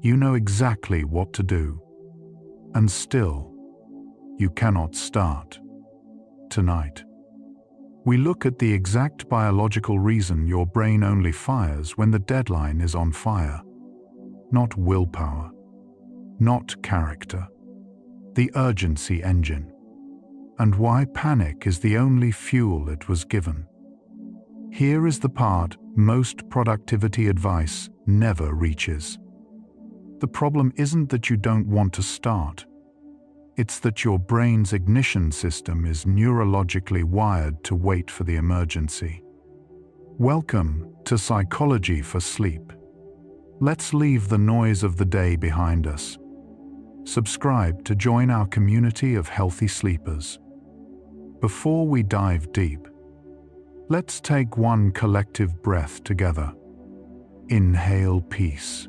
You know exactly what to do, and still, you cannot start. Tonight, we look at the exact biological reason your brain only fires when the deadline is on fire. Not willpower, not character, the urgency engine, and why panic is the only fuel it was given. Here is the part most productivity advice never reaches. The problem isn't that you don't want to start. It's that your brain's ignition system is neurologically wired to wait for the emergency. Welcome to Psychology for Sleep. Let's leave the noise of the day behind us. Subscribe to join our community of healthy sleepers. Before we dive deep, let's take one collective breath together. Inhale peace.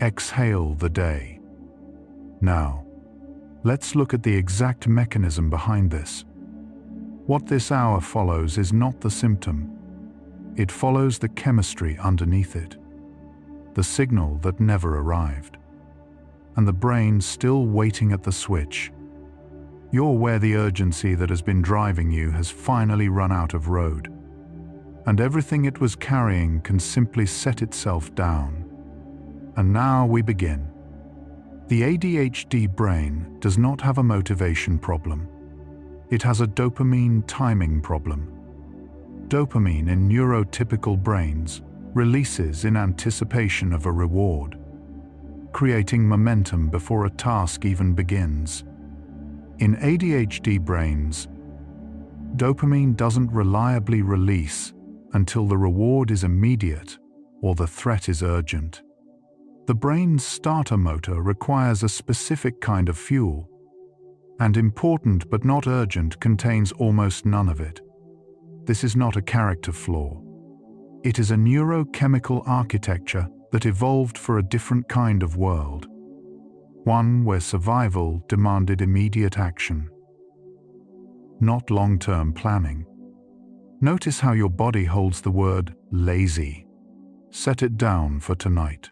Exhale the day. Now, let's look at the exact mechanism behind this. What this hour follows is not the symptom. It follows the chemistry underneath it. The signal that never arrived. And the brain still waiting at the switch. You're where the urgency that has been driving you has finally run out of road. And everything it was carrying can simply set itself down. And now we begin. The ADHD brain does not have a motivation problem. It has a dopamine timing problem. Dopamine in neurotypical brains releases in anticipation of a reward, creating momentum before a task even begins. In ADHD brains, dopamine doesn't reliably release until the reward is immediate or the threat is urgent. The brain's starter motor requires a specific kind of fuel, and important but not urgent contains almost none of it. This is not a character flaw. It is a neurochemical architecture that evolved for a different kind of world, one where survival demanded immediate action, not long-term planning. Notice how your body holds the word lazy. Set it down for tonight.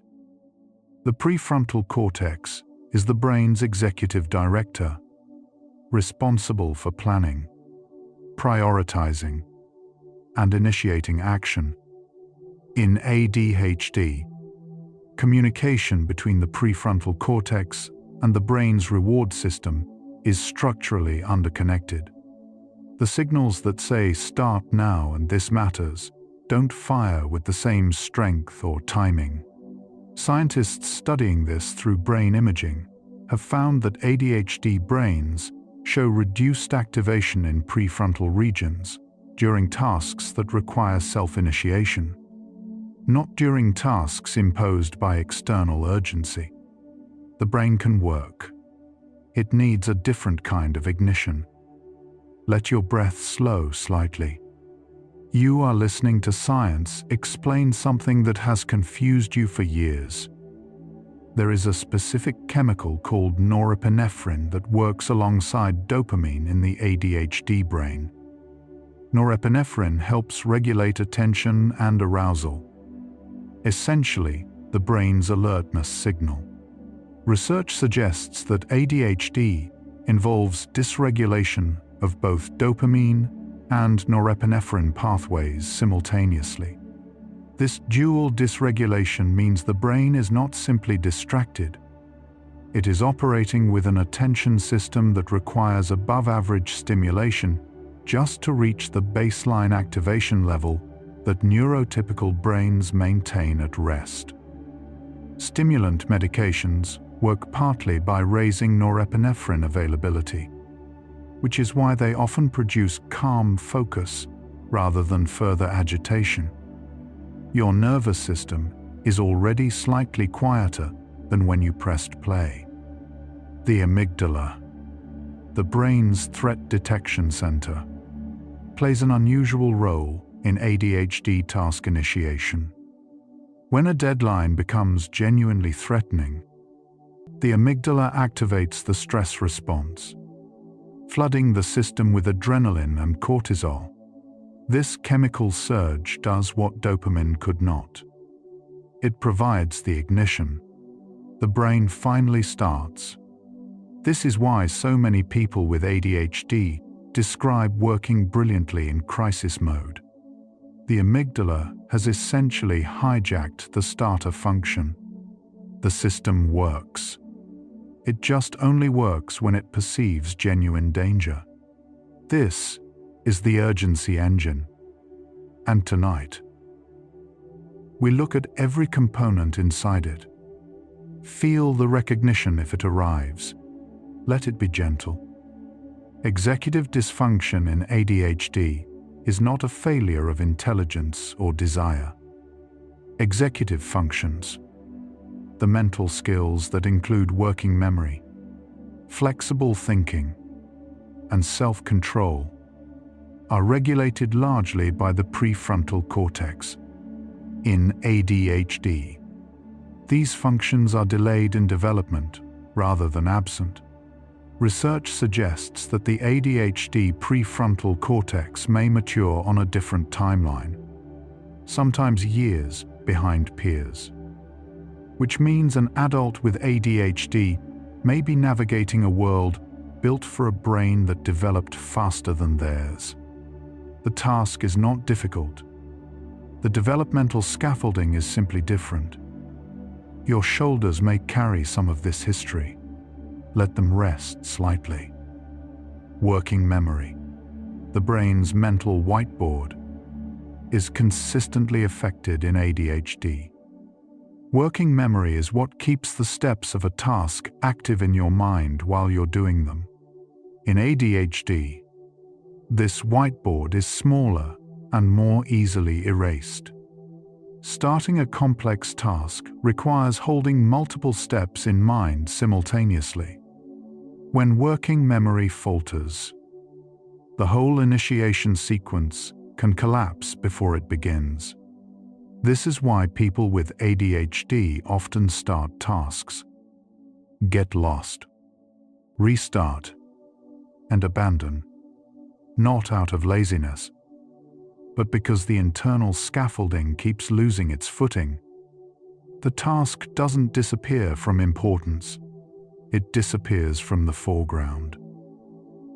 The prefrontal cortex is the brain's executive director, responsible for planning, prioritizing, and initiating action. In ADHD, communication between the prefrontal cortex and the brain's reward system is structurally underconnected. The signals that say "start now and this matters" don't fire with the same strength or timing. Scientists studying this through brain imaging have found that ADHD brains show reduced activation in prefrontal regions during tasks that require self-initiation, not during tasks imposed by external urgency. The brain can work. It needs a different kind of ignition. Let your breath slow slightly. You are listening to science explain something that has confused you for years. There is a specific chemical called norepinephrine that works alongside dopamine in the ADHD brain. Norepinephrine helps regulate attention and arousal, essentially the brain's alertness signal. Research suggests that ADHD involves dysregulation of both dopamine and norepinephrine pathways simultaneously. This dual dysregulation means the brain is not simply distracted. It is operating with an attention system that requires above-average stimulation just to reach the baseline activation level that neurotypical brains maintain at rest. Stimulant medications work partly by raising norepinephrine availability, which is why they often produce calm focus rather than further agitation. Your nervous system is already slightly quieter than when you pressed play. The amygdala, the brain's threat detection center, plays an unusual role in ADHD task initiation. When a deadline becomes genuinely threatening, the amygdala activates the stress response, flooding the system with adrenaline and cortisol. This chemical surge does what dopamine could not. It provides the ignition. The brain finally starts. This is why so many people with ADHD describe working brilliantly in crisis mode. The amygdala has essentially hijacked the starter function. The system works. It just only works when it perceives genuine danger. This is the urgency engine. And tonight, we look at every component inside it. Feel the recognition if it arrives. Let it be gentle. Executive dysfunction in ADHD is not a failure of intelligence or desire. Executive functions, the mental skills that include working memory, flexible thinking, and self-control, are regulated largely by the prefrontal cortex. In ADHD, these functions are delayed in development rather than absent. Research suggests that the ADHD prefrontal cortex may mature on a different timeline, sometimes years behind peers, which means an adult with ADHD may be navigating a world built for a brain that developed faster than theirs. The task is not difficult. The developmental scaffolding is simply different. Your shoulders may carry some of this history. Let them rest slightly. Working memory, the brain's mental whiteboard, is consistently affected in ADHD. Working memory is what keeps the steps of a task active in your mind while you're doing them. In ADHD, this whiteboard is smaller and more easily erased. Starting a complex task requires holding multiple steps in mind simultaneously. When working memory falters, the whole initiation sequence can collapse before it begins. This is why people with ADHD often start tasks, get lost, restart, and abandon, not out of laziness, but because the internal scaffolding keeps losing its footing. The task doesn't disappear from importance. It disappears from the foreground.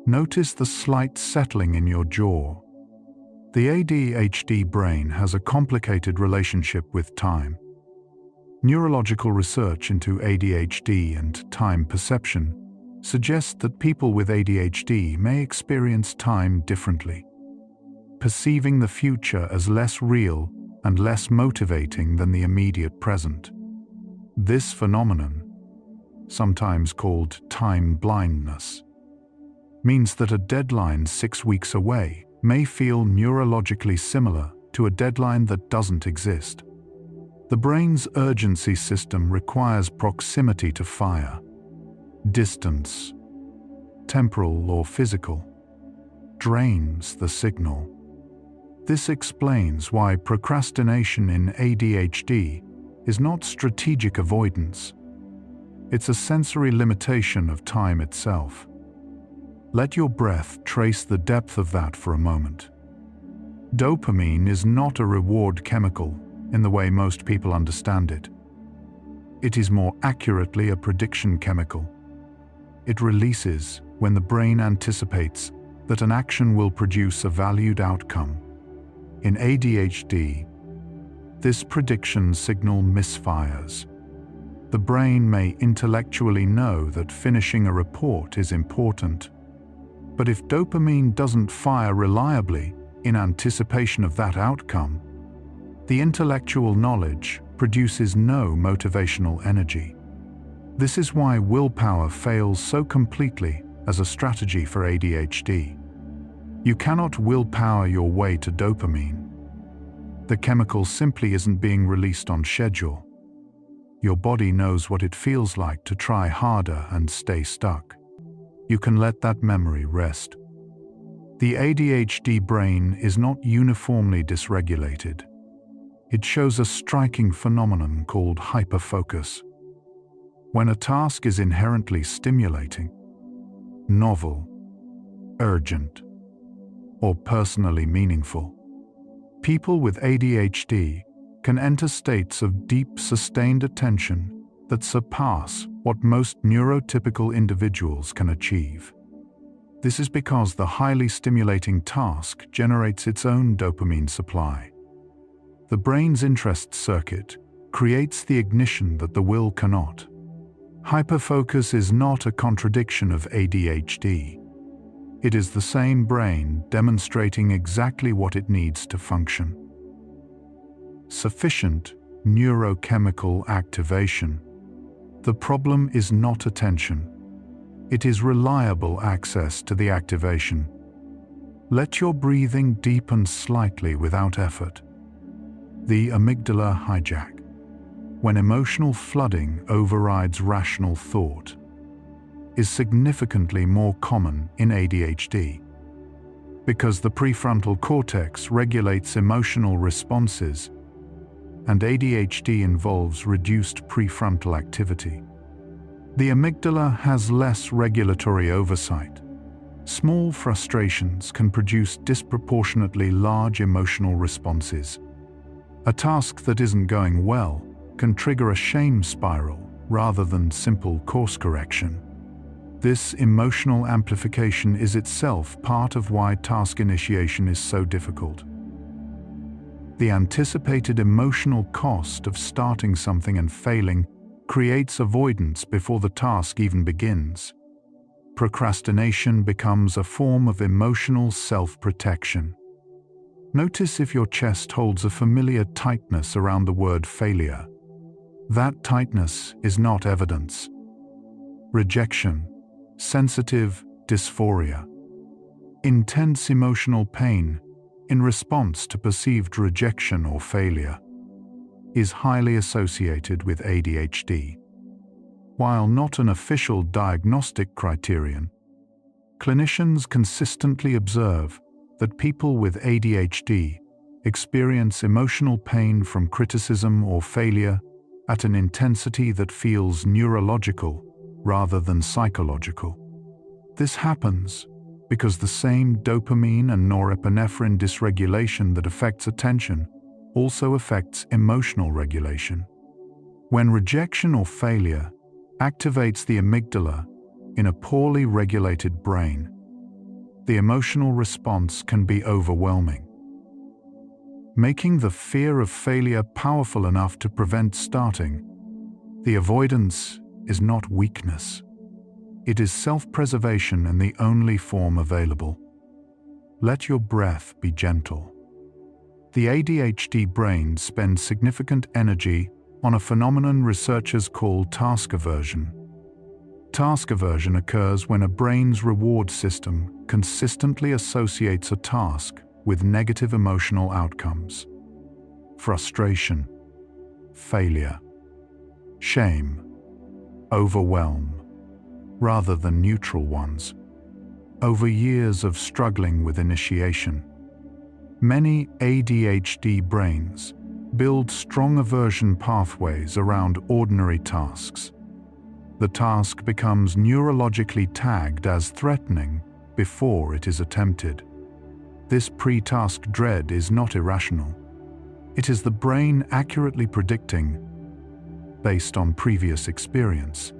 Notice the slight settling in your jaw. The ADHD brain has a complicated relationship with time. Neurological research into ADHD and time perception suggests that people with ADHD may experience time differently, perceiving the future as less real and less motivating than the immediate present. This phenomenon, sometimes called time blindness, means that a deadline 6 weeks away may feel neurologically similar to a deadline that doesn't exist. The brain's urgency system requires proximity to fire. Distance, temporal or physical, drains the signal. This explains why procrastination in ADHD is not strategic avoidance. It's a sensory limitation of time itself. Let your breath trace the depth of that for a moment. Dopamine is not a reward chemical in the way most people understand it. It is more accurately a prediction chemical. It releases when the brain anticipates that an action will produce a valued outcome. In ADHD, this prediction signal misfires. The brain may intellectually know that finishing a report is important, but if dopamine doesn't fire reliably in anticipation of that outcome, the intellectual knowledge produces no motivational energy. This is why willpower fails so completely as a strategy for ADHD. You cannot willpower your way to dopamine. The chemical simply isn't being released on schedule. Your body knows what it feels like to try harder and stay stuck. You can let that memory rest. The ADHD brain is not uniformly dysregulated. It shows a striking phenomenon called hyperfocus. When a task is inherently stimulating, novel, urgent, or personally meaningful, people with ADHD can enter states of deep, sustained attention that surpass what most neurotypical individuals can achieve. This is because the highly stimulating task generates its own dopamine supply. The brain's interest circuit creates the ignition that the will cannot. Hyperfocus is not a contradiction of ADHD. It is the same brain demonstrating exactly what it needs to function. Sufficient neurochemical activation. The problem is not attention. It is reliable access to the activation. Let your breathing deepen slightly without effort. The amygdala hijack. When emotional flooding overrides rational thought, is significantly more common in ADHD. Because the prefrontal cortex regulates emotional responses, and ADHD involves reduced prefrontal activity. The amygdala has less regulatory oversight. Small frustrations can produce disproportionately large emotional responses. A task that isn't going well can trigger a shame spiral rather than simple course correction. This emotional amplification is itself part of why task initiation is so difficult. The anticipated emotional cost of starting something and failing creates avoidance before the task even begins. Procrastination becomes a form of emotional self-protection. Notice if your chest holds a familiar tightness around the word failure. That tightness is not evidence. Rejection, sensitive dysphoria, intense emotional pain in response to perceived rejection or failure is highly associated with ADHD. While not an official diagnostic criterion, clinicians consistently observe that people with ADHD experience emotional pain from criticism or failure at an intensity that feels neurological rather than psychological. This happens because the same dopamine and norepinephrine dysregulation that affects attention also affects emotional regulation. When rejection or failure activates the amygdala in a poorly regulated brain, the emotional response can be overwhelming. Making the fear of failure powerful enough to prevent starting, the avoidance is not weakness. It is self-preservation in the only form available. Let your breath be gentle. The ADHD brain spends significant energy on a phenomenon researchers call task aversion. Task aversion occurs when a brain's reward system consistently associates a task with negative emotional outcomes. Frustration, failure, shame, overwhelm, rather than neutral ones. Over years of struggling with initiation, many ADHD brains build strong aversion pathways around ordinary tasks. The task becomes neurologically tagged as threatening before it is attempted. This pre-task dread is not irrational. It is the brain accurately predicting, based on previous experience,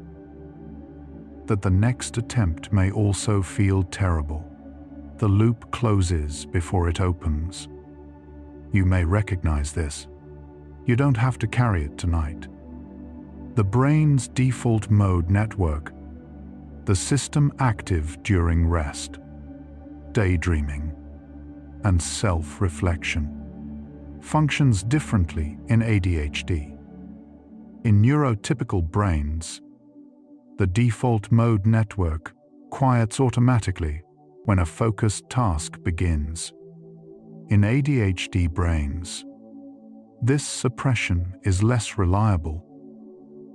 that the next attempt may also feel terrible. The loop closes before it opens. You may recognize this. You don't have to carry it tonight. The brain's default mode network, the system active during rest, daydreaming, and self-reflection, functions differently in ADHD. In neurotypical brains, the default mode network quiets automatically when a focused task begins. In ADHD brains, this suppression is less reliable.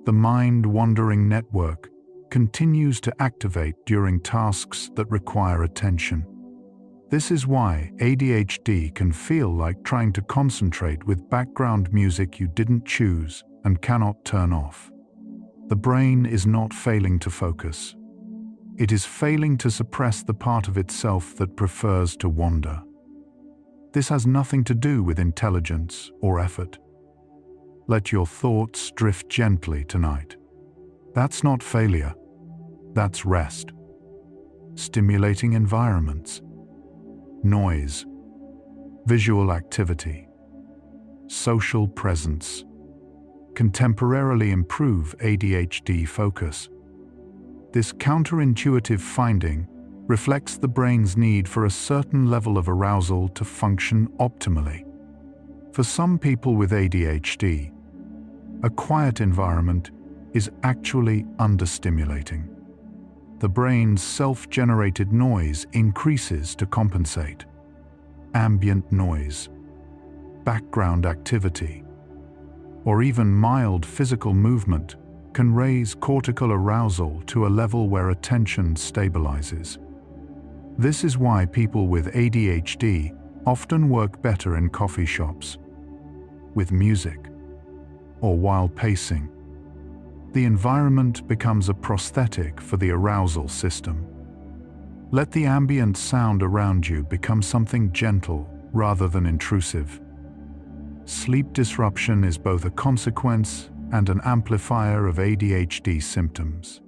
The mind-wandering network continues to activate during tasks that require attention. This is why ADHD can feel like trying to concentrate with background music you didn't choose and cannot turn off. The brain is not failing to focus. It is failing to suppress the part of itself that prefers to wander. This has nothing to do with intelligence or effort. Let your thoughts drift gently tonight. That's not failure. That's rest. Stimulating environments, noise, visual activity, social presence can temporarily improve ADHD focus. This counterintuitive finding reflects the brain's need for a certain level of arousal to function optimally. For some people with ADHD, a quiet environment is actually understimulating. The brain's self-generated noise increases to compensate. Ambient noise, background activity, or even mild physical movement can raise cortical arousal to a level where attention stabilizes. This is why people with ADHD often work better in coffee shops, with music, or while pacing. The environment becomes a prosthetic for the arousal system. Let the ambient sound around you become something gentle rather than intrusive. Sleep disruption is both a consequence and an amplifier of ADHD symptoms.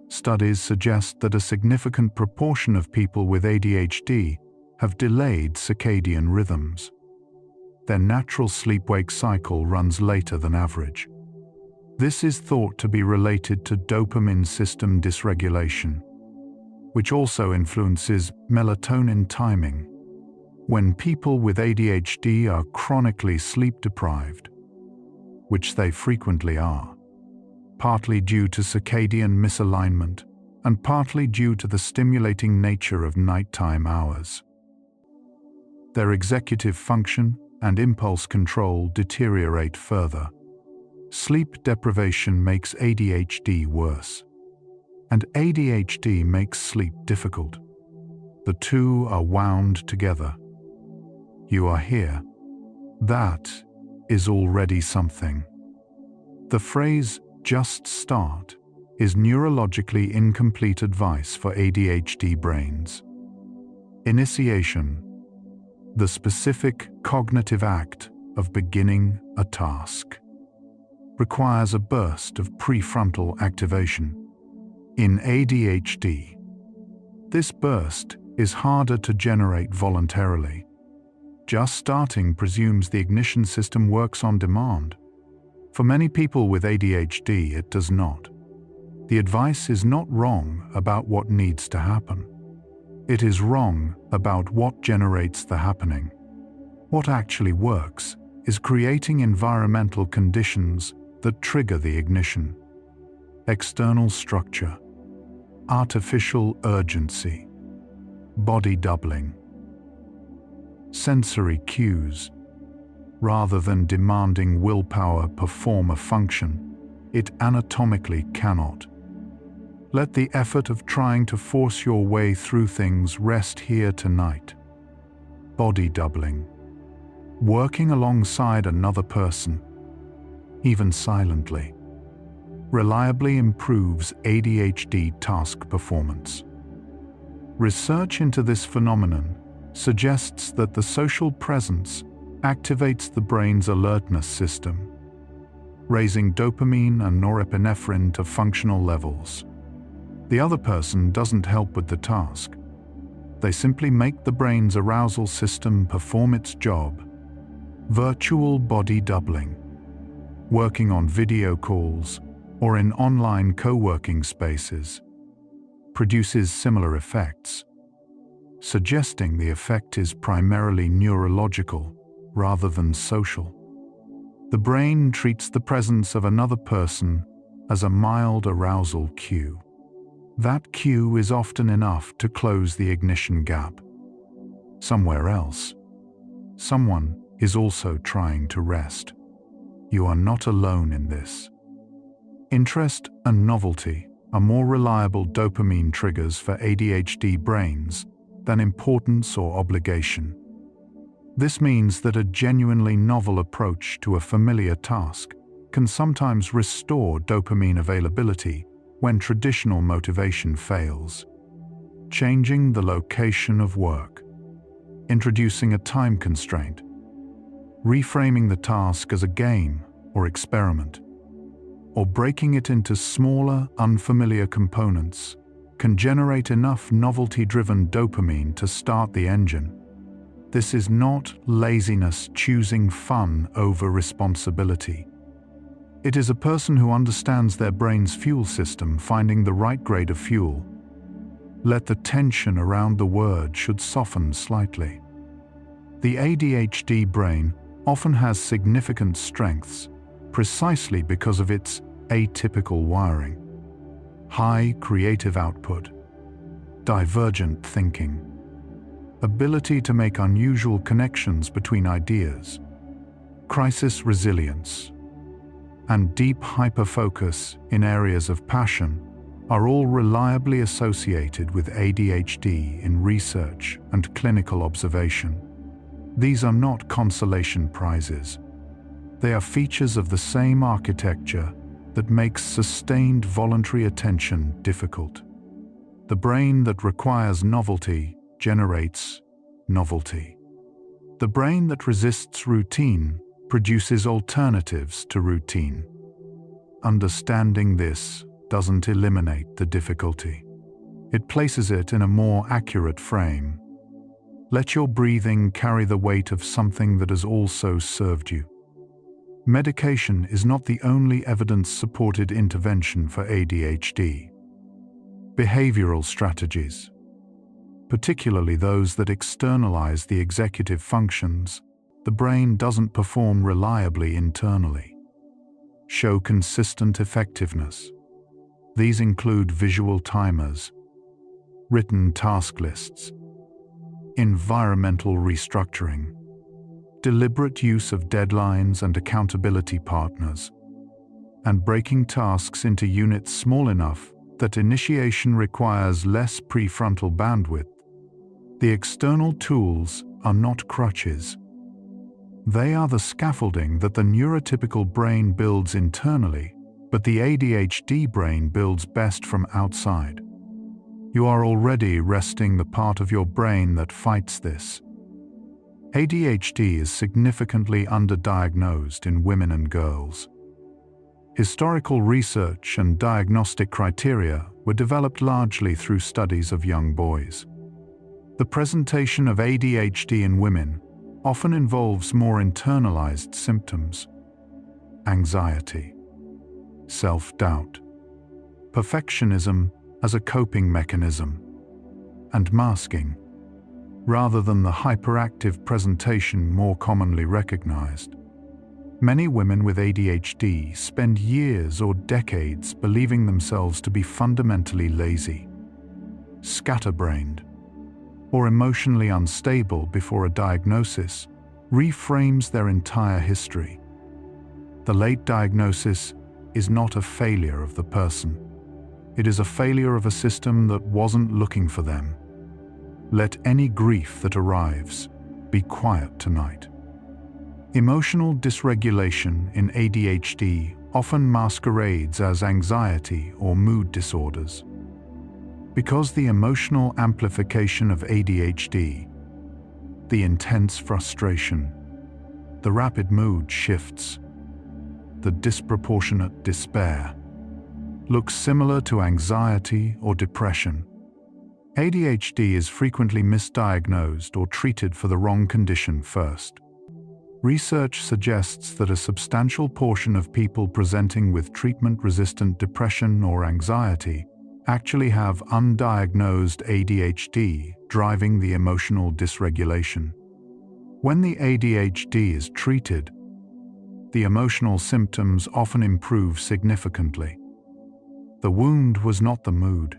Studies suggest that a significant proportion of people with ADHD have delayed circadian rhythms. Their natural sleep-wake cycle runs later than average. This is thought to be related to dopamine system dysregulation, which also influences melatonin timing. When people with ADHD are chronically sleep-deprived, which they frequently are, partly due to circadian misalignment and partly due to the stimulating nature of nighttime hours, their executive function and impulse control deteriorate further. Sleep deprivation makes ADHD worse, and ADHD makes sleep difficult. The two are wound together. You are here. That is already something. The phrase, "just start," is neurologically incomplete advice for ADHD brains. Initiation, the specific cognitive act of beginning a task, requires a burst of prefrontal activation. In ADHD, this burst is harder to generate voluntarily. Just starting presumes the ignition system works on demand. For many people with ADHD, it does not. The advice is not wrong about what needs to happen. It is wrong about what generates the happening. What actually works is creating environmental conditions that trigger the ignition. External structure, artificial urgency, body doubling, sensory cues. Rather than demanding willpower perform a function, it anatomically cannot. Let the effort of trying to force your way through things rest here tonight. Body doubling, working alongside another person, even silently, reliably improves ADHD task performance. Research into this phenomenon suggests that the social presence activates the brain's alertness system, raising dopamine and norepinephrine to functional levels. The other person doesn't help with the task. They simply make the brain's arousal system perform its job. Virtual body doubling, working on video calls or in online co-working spaces, produces similar effects, suggesting the effect is primarily neurological rather than social. The brain treats the presence of another person as a mild arousal cue. That cue is often enough to close the ignition gap. Somewhere else, someone is also trying to rest. You are not alone in this. Interest and novelty are more reliable dopamine triggers for ADHD brains than importance or obligation. This means that a genuinely novel approach to a familiar task can sometimes restore dopamine availability when traditional motivation fails. Changing the location of work, introducing a time constraint, reframing the task as a game or experiment, or breaking it into smaller, unfamiliar components can generate enough novelty-driven dopamine to start the engine. This is not laziness choosing fun over responsibility. It is a person who understands their brain's fuel system finding the right grade of fuel. Let the tension around the word should soften slightly. The ADHD brain often has significant strengths precisely because of its atypical wiring. High creative output, divergent thinking, ability to make unusual connections between ideas, crisis resilience, and deep hyperfocus in areas of passion are all reliably associated with ADHD in research and clinical observation. These are not consolation prizes. They are features of the same architecture that makes sustained voluntary attention difficult. The brain that requires novelty generates novelty. The brain that resists routine produces alternatives to routine. Understanding this doesn't eliminate the difficulty. It places it in a more accurate frame. Let your breathing carry the weight of something that has also served you. Medication is not the only evidence-supported intervention for ADHD. Behavioral strategies, particularly those that externalize the executive functions the brain doesn't perform reliably internally, show consistent effectiveness. These include visual timers, written task lists, environmental restructuring, deliberate use of deadlines and accountability partners, and breaking tasks into units small enough that initiation requires less prefrontal bandwidth. The external tools are not crutches. They are the scaffolding that the neurotypical brain builds internally, but the ADHD brain builds best from outside. You are already resting the part of your brain that fights this. ADHD is significantly underdiagnosed in women and girls. Historical research and diagnostic criteria were developed largely through studies of young boys. The presentation of ADHD in women often involves more internalized symptoms: anxiety, self-doubt, perfectionism as a coping mechanism, and masking, rather than the hyperactive presentation more commonly recognized. Many women with ADHD spend years or decades believing themselves to be fundamentally lazy, scatterbrained, or emotionally unstable before a diagnosis reframes their entire history. The late diagnosis is not a failure of the person. It is a failure of a system that wasn't looking for them. Let any grief that arrives be quiet tonight. Emotional dysregulation in ADHD often masquerades as anxiety or mood disorders. Because the emotional amplification of ADHD, the intense frustration, the rapid mood shifts, the disproportionate despair, looks similar to anxiety or depression. ADHD is frequently misdiagnosed or treated for the wrong condition first. Research suggests that a substantial portion of people presenting with treatment-resistant depression or anxiety actually have undiagnosed ADHD driving the emotional dysregulation. When the ADHD is treated, the emotional symptoms often improve significantly. The wound was not the mood.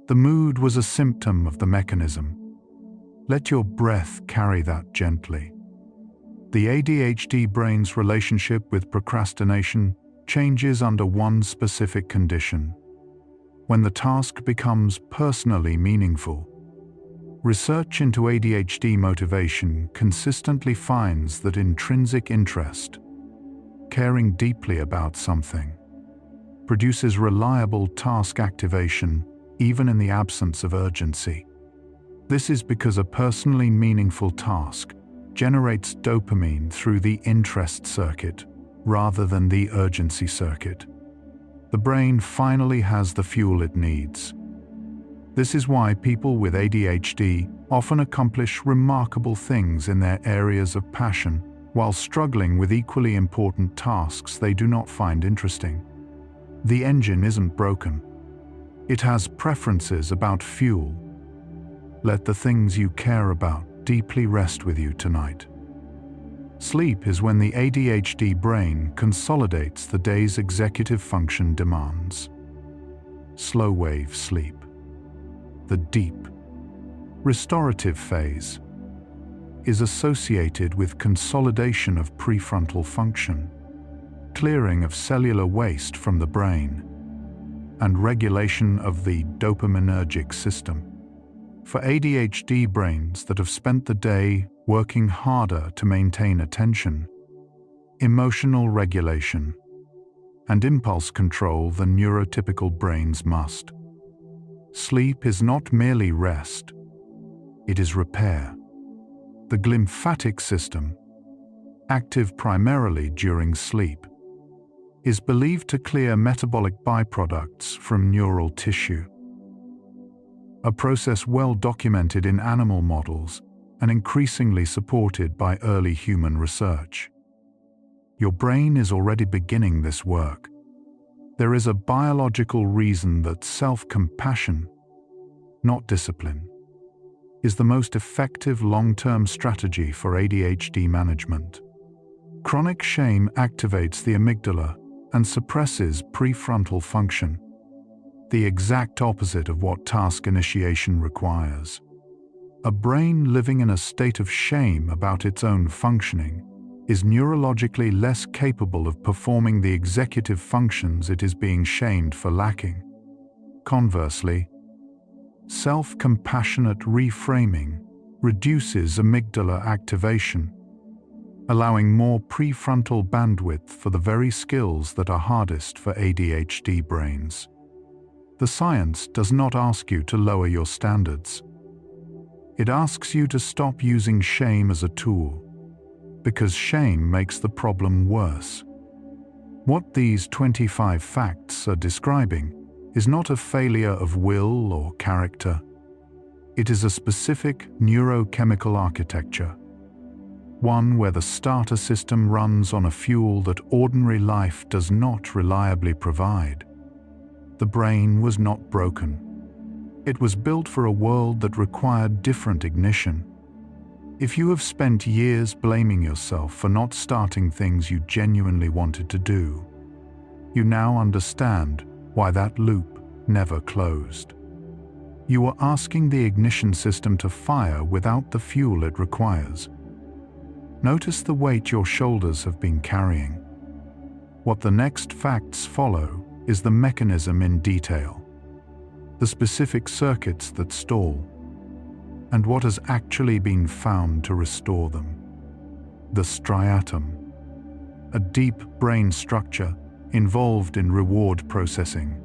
The mood was a symptom of the mechanism. Let your breath carry that gently. The ADHD brain's relationship with procrastination changes under one specific condition: when the task becomes personally meaningful. Research into ADHD motivation consistently finds that intrinsic interest, caring deeply about something, produces reliable task activation even in the absence of urgency. This is because a personally meaningful task generates dopamine through the interest circuit, rather than the urgency circuit. The brain finally has the fuel it needs. This is why people with ADHD often accomplish remarkable things in their areas of passion while struggling with equally important tasks they do not find interesting. The engine isn't broken. It has preferences about fuel. Let the things you care about deeply rest with you tonight. Sleep is when the ADHD brain consolidates the day's executive function demands. Slow-wave sleep. The deep, restorative phase is associated with consolidation of prefrontal function, clearing of cellular waste from the brain, and regulation of the dopaminergic system. For ADHD brains that have spent the day working harder to maintain attention, emotional regulation, and impulse control than neurotypical brains must, sleep is not merely rest, it is repair. The glymphatic system, active primarily during sleep, is believed to clear metabolic byproducts from neural tissue, a process well documented in animal models and increasingly supported by early human research. Your brain is already beginning this work. There is a biological reason that self-compassion, not discipline, is the most effective long-term strategy for ADHD management. Chronic shame activates the amygdala and suppresses prefrontal function, the exact opposite of what task initiation requires. A brain living in a state of shame about its own functioning is neurologically less capable of performing the executive functions it is being shamed for lacking. Conversely, self-compassionate reframing reduces amygdala activation, allowing more prefrontal bandwidth for the very skills that are hardest for ADHD brains. The science does not ask you to lower your standards. It asks you to stop using shame as a tool, because shame makes the problem worse. What these 25 facts are describing is not a failure of will or character. It is a specific neurochemical architecture, one where the starter system runs on a fuel that ordinary life does not reliably provide. The brain was not broken. It was built for a world that required different ignition. If you have spent years blaming yourself for not starting things you genuinely wanted to do, you now understand why that loop never closed. You are asking the ignition system to fire without the fuel it requires. Notice the weight your shoulders have been carrying. What the next facts follow is the mechanism in detail, the specific circuits that stall, and what has actually been found to restore them. The striatum, a deep brain structure involved in reward processing,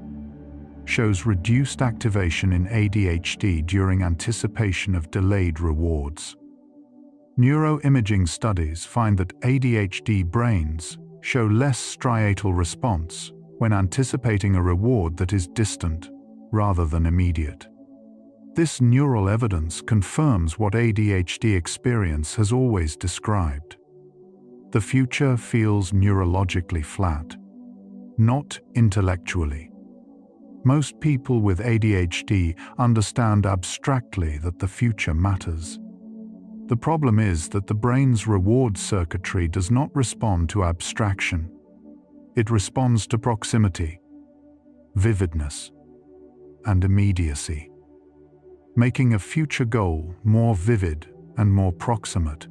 shows reduced activation in ADHD during anticipation of delayed rewards. Neuroimaging studies find that ADHD brains show less striatal response when anticipating a reward that is distant rather than immediate. This neural evidence confirms what ADHD experience has always described. The future feels neurologically flat, not intellectually. Most people with ADHD understand abstractly that the future matters. The problem is that the brain's reward circuitry does not respond to abstraction. It responds to proximity, vividness, and immediacy. Making a future goal more vivid and more proximate,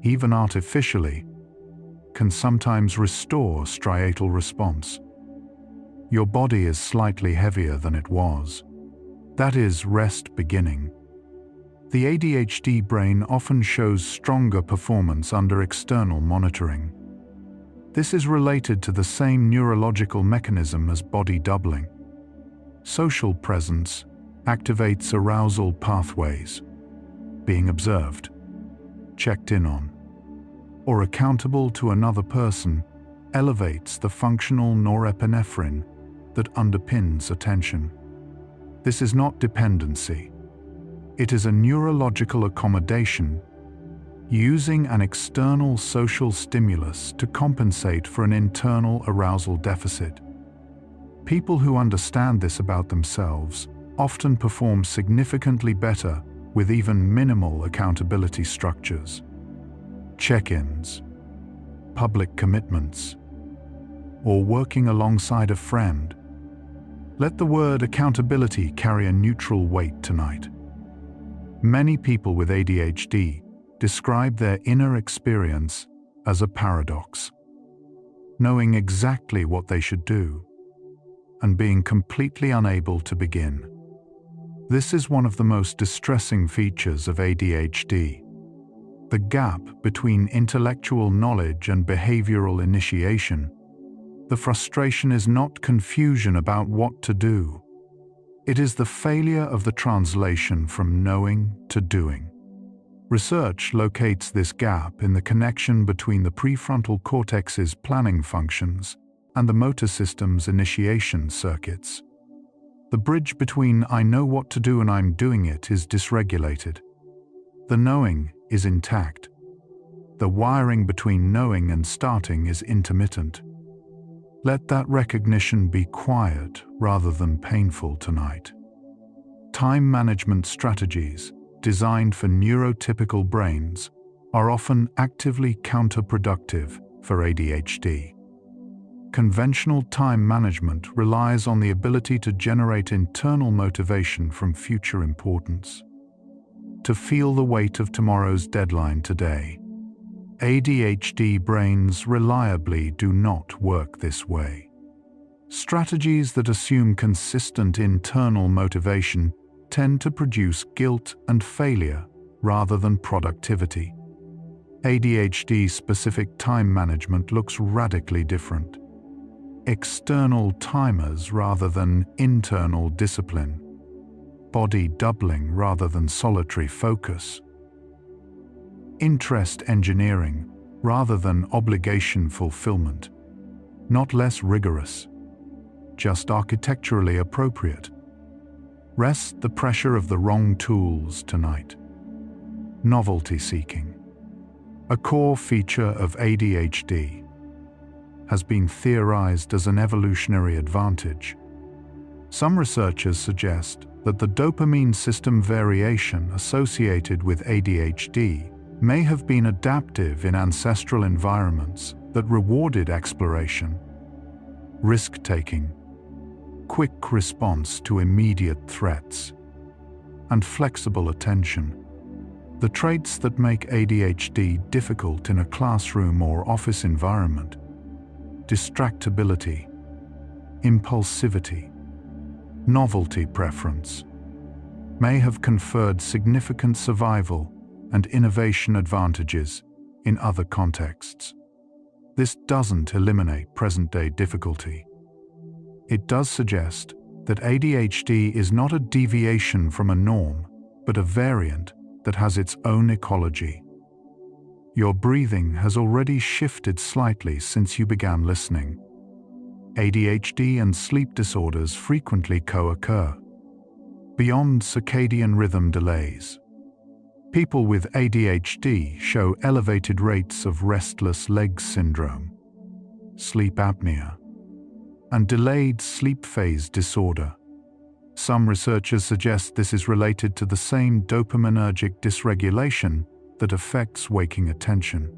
even artificially, can sometimes restore striatal response. Your body is slightly heavier than it was. That is rest beginning. The ADHD brain often shows stronger performance under external monitoring. This is related to the same neurological mechanism as body doubling. Social presence activates arousal pathways. Being observed, checked in on, or accountable to another person elevates the functional norepinephrine that underpins attention. This is not dependency. It is a neurological accommodation using an external social stimulus to compensate for an internal arousal deficit. People who understand this about themselves often perform significantly better with even minimal accountability structures. Check-ins, public commitments, or working alongside a friend. Let the word accountability carry a neutral weight tonight. Many people with ADHD describe their inner experience as a paradox, knowing exactly what they should do and being completely unable to begin. This is one of the most distressing features of ADHD. The gap between intellectual knowledge and behavioral initiation. The frustration is not confusion about what to do. It is the failure of the translation from knowing to doing. Research locates this gap in the connection between the prefrontal cortex's planning functions and the motor system's initiation circuits. The bridge between I know what to do and I'm doing it is dysregulated. The knowing is intact. The wiring between knowing and starting is intermittent. Let that recognition be quiet rather than painful tonight. Time management strategies designed for neurotypical brains are often actively counterproductive for ADHD. Conventional time management relies on the ability to generate internal motivation from future importance, to feel the weight of tomorrow's deadline today. ADHD brains reliably do not work this way. Strategies that assume consistent internal motivation tend to produce guilt and failure rather than productivity. ADHD-specific time management looks radically different. External timers rather than internal discipline. Body doubling rather than solitary focus. Interest engineering rather than obligation fulfillment. Not less rigorous, just architecturally appropriate. Rest the pressure of the wrong tools tonight. Novelty seeking. A core feature of ADHD has been theorized as an evolutionary advantage. Some researchers suggest that the dopamine system variation associated with ADHD may have been adaptive in ancestral environments that rewarded exploration, risk-taking, quick response to immediate threats, and flexible attention. The traits that make ADHD difficult in a classroom or office environment, distractibility, impulsivity, novelty preference, may have conferred significant survival and innovation advantages in other contexts. This doesn't eliminate present-day difficulty. It does suggest that ADHD is not a deviation from a norm, but a variant that has its own ecology. Your breathing has already shifted slightly since you began listening. ADHD and sleep disorders frequently co-occur. Beyond circadian rhythm delays, people with ADHD show elevated rates of restless leg syndrome, sleep apnea, and delayed sleep phase disorder. Some researchers suggest this is related to the same dopaminergic dysregulation that affects waking attention.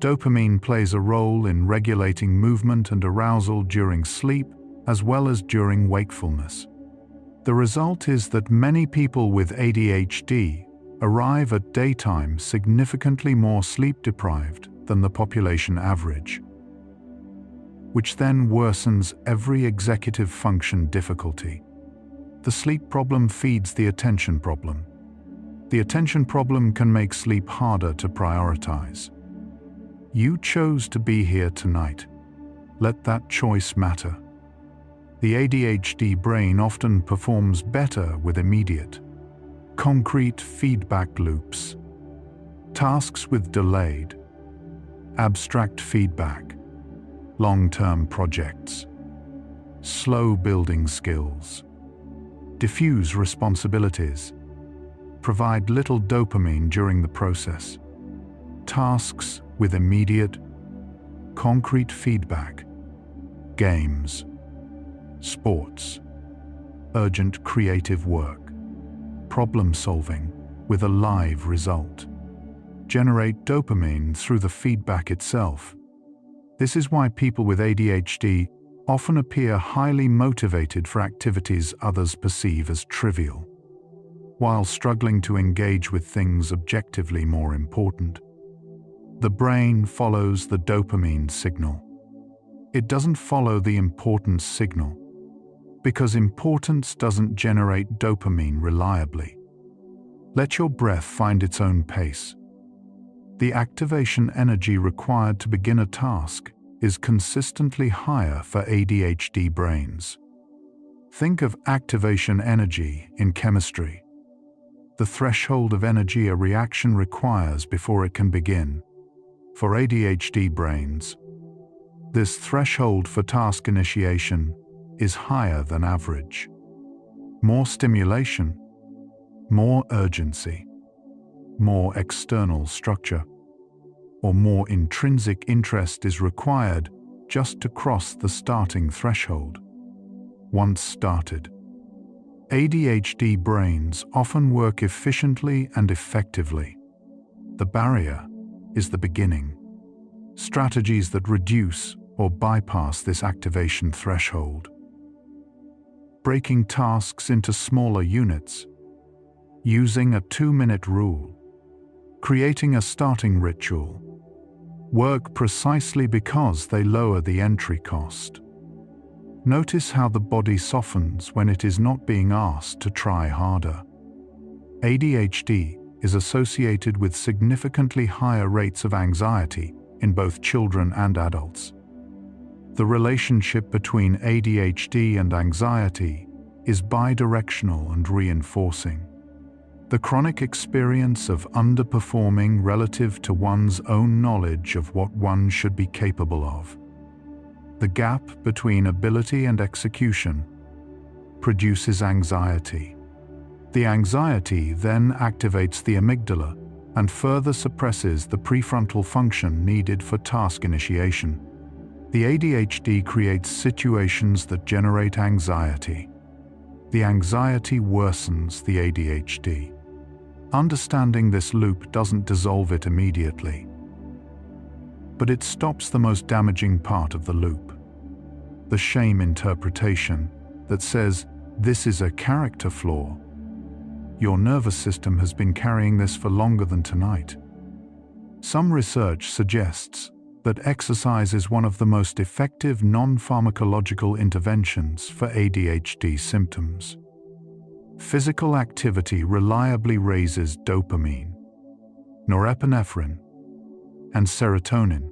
Dopamine plays a role in regulating movement and arousal during sleep as well as during wakefulness. The result is that many people with ADHD arrive at daytime significantly more sleep-deprived than the population average, which then worsens every executive function difficulty. The sleep problem feeds the attention problem. The attention problem can make sleep harder to prioritize. You chose to be here tonight. Let that choice matter. The ADHD brain often performs better with immediate, concrete feedback loops. Tasks with delayed, abstract feedback long-term projects, slow building skills, diffuse responsibilities, provide little dopamine during the process, tasks with immediate, concrete feedback, games, sports, urgent creative work, problem solving with a live result, generate dopamine through the feedback itself. This is why people with ADHD often appear highly motivated for activities others perceive as trivial, while struggling to engage with things objectively more important. The brain follows the dopamine signal. It doesn't follow the importance signal, because importance doesn't generate dopamine reliably. Let your breath find its own pace. The activation energy required to begin a task is consistently higher for ADHD brains. Think of activation energy in chemistry. The threshold of energy a reaction requires before it can begin. For ADHD brains, this threshold for task initiation is higher than average. More stimulation, more urgency, more external structure, or more intrinsic interest is required just to cross the starting threshold. Once started, ADHD brains often work efficiently and effectively. The barrier is the beginning. Strategies that reduce or bypass this activation threshold. Breaking tasks into smaller units, using a 2-minute rule, creating a starting ritual, work precisely because they lower the entry cost. Notice how the body softens when it is not being asked to try harder. ADHD is associated with significantly higher rates of anxiety in both children and adults. The relationship between ADHD and anxiety is bidirectional and reinforcing. The chronic experience of underperforming relative to one's own knowledge of what one should be capable of. The gap between ability and execution produces anxiety. The anxiety then activates the amygdala and further suppresses the prefrontal function needed for task initiation. The ADHD creates situations that generate anxiety. The anxiety worsens the ADHD. Understanding this loop doesn't dissolve it immediately, but it stops the most damaging part of the loop. The shame interpretation that says, "This is a character flaw. Your nervous system has been carrying this for longer than tonight." Some research suggests that exercise is one of the most effective non-pharmacological interventions for ADHD symptoms. Physical activity reliably raises dopamine, norepinephrine, and serotonin,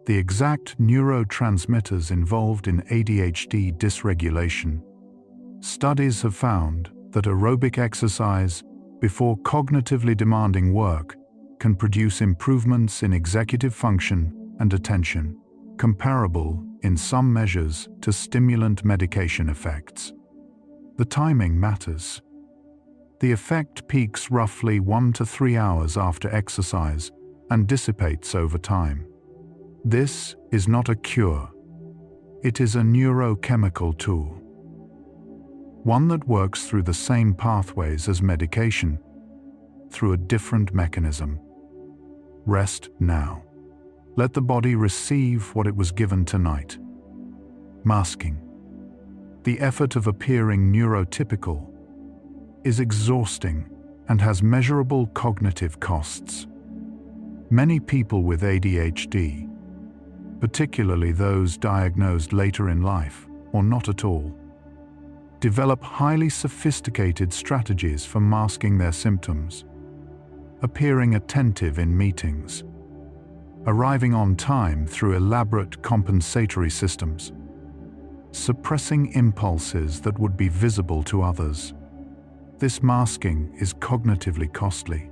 the exact neurotransmitters involved in ADHD dysregulation. Studies have found that aerobic exercise before cognitively demanding work can produce improvements in executive function and attention, comparable in some measures to stimulant medication effects. The timing matters. The effect peaks roughly 1 to 3 hours after exercise and dissipates over time. This is not a cure. It is a neurochemical tool, one that works through the same pathways as medication, through a different mechanism. Rest now. Let the body receive what it was given tonight. Masking. The effort of appearing neurotypical is exhausting and has measurable cognitive costs. Many people with ADHD, particularly those diagnosed later in life or not at all, develop highly sophisticated strategies for masking their symptoms, appearing attentive in meetings, arriving on time through elaborate compensatory systems, suppressing impulses that would be visible to others. This masking is cognitively costly.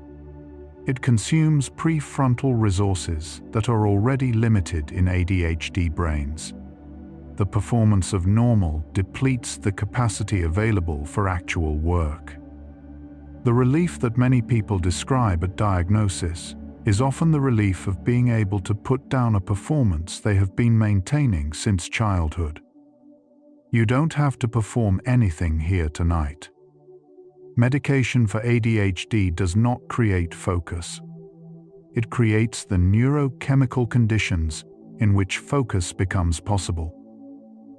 It consumes prefrontal resources that are already limited in ADHD brains. The performance of normal depletes the capacity available for actual work. The relief that many people describe at diagnosis is often the relief of being able to put down a performance they have been maintaining since childhood. You don't have to perform anything here tonight. Medication for ADHD does not create focus. It creates the neurochemical conditions in which focus becomes possible.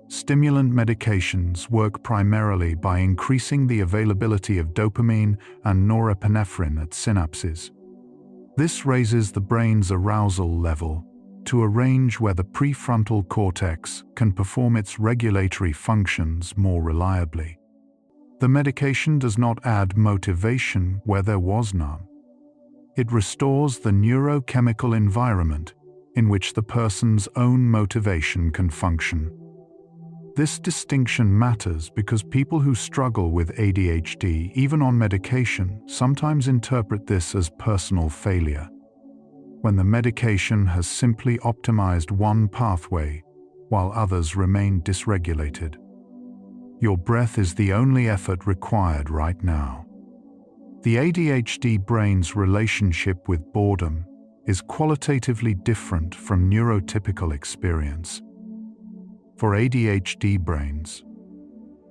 Stimulant medications work primarily by increasing the availability of dopamine and norepinephrine at synapses. This raises the brain's arousal level to a range where the prefrontal cortex can perform its regulatory functions more reliably. The medication does not add motivation where there was none. It restores the neurochemical environment in which the person's own motivation can function. This distinction matters because people who struggle with ADHD, even on medication, sometimes interpret this as personal failure, when the medication has simply optimized one pathway while others remain dysregulated. Your breath is the only effort required right now. The ADHD brain's relationship with boredom is qualitatively different from neurotypical experience. For ADHD brains,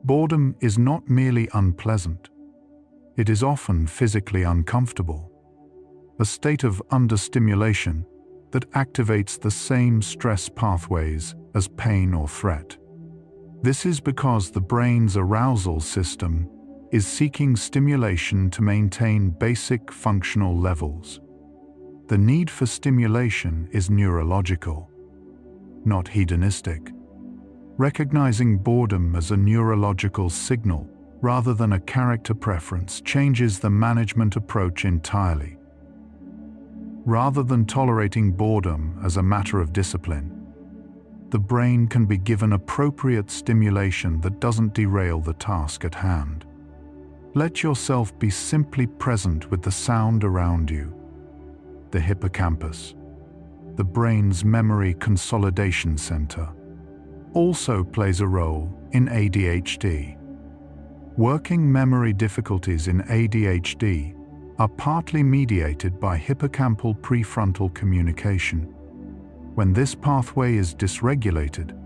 boredom is not merely unpleasant. It is often physically uncomfortable, a state of understimulation that activates the same stress pathways as pain or threat. This is because the brain's arousal system is seeking stimulation to maintain basic functional levels. The need for stimulation is neurological, not hedonistic. Recognizing boredom as a neurological signal rather than a character preference changes the management approach entirely. Rather than tolerating boredom as a matter of discipline, the brain can be given appropriate stimulation that doesn't derail the task at hand. Let yourself be simply present with the sound around you. The hippocampus, the brain's memory consolidation center, also plays a role in ADHD. Working memory difficulties in ADHD are partly mediated by hippocampal prefrontal communication. When this pathway is dysregulated,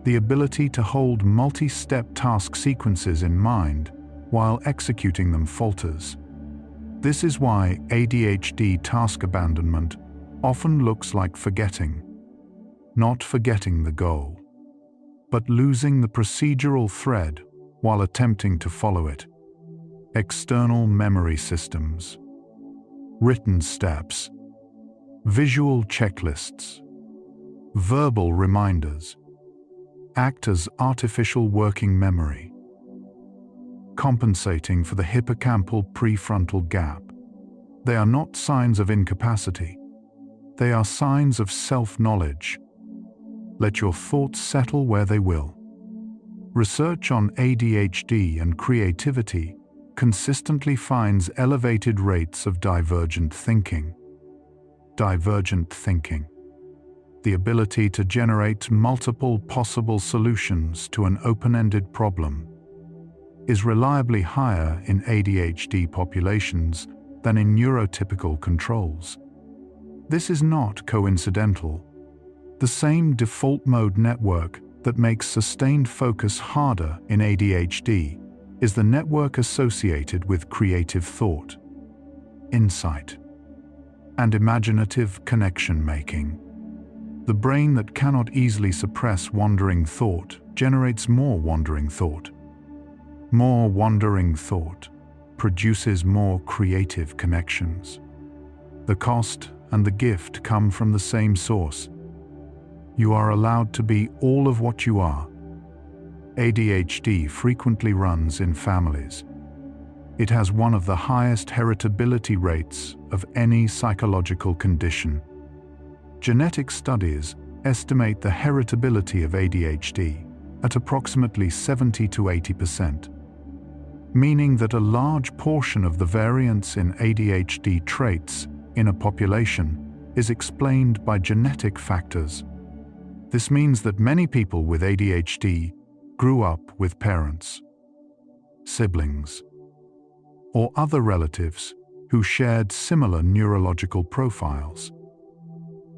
the ability to hold multi-step task sequences in mind while executing them falters. This is why ADHD task abandonment often looks like forgetting, not forgetting the goal, but losing the procedural thread while attempting to follow it. External memory systems, written steps, visual checklists, verbal reminders act as artificial working memory, compensating for the hippocampal prefrontal gap. They are not signs of incapacity. They are signs of self-knowledge. Let your thoughts settle where they will. Research on ADHD and creativity consistently finds elevated rates of divergent thinking. Divergent thinking, the ability to generate multiple possible solutions to an open-ended problem, is reliably higher in ADHD populations than in neurotypical controls. This is not coincidental. The same default mode network that makes sustained focus harder in ADHD is the network associated with creative thought, insight, and imaginative connection-making. The brain that cannot easily suppress wandering thought generates more wandering thought. More wandering thought produces more creative connections. The cost and the gift come from the same source. You are allowed to be all of what you are. ADHD frequently runs in families. It has one of the highest heritability rates of any psychological condition. Genetic studies estimate the heritability of ADHD at approximately 70 to 80%. meaning that a large portion of the variance in ADHD traits in a population is explained by genetic factors. This means that many people with ADHD grew up with parents, siblings, or other relatives who shared similar neurological profiles,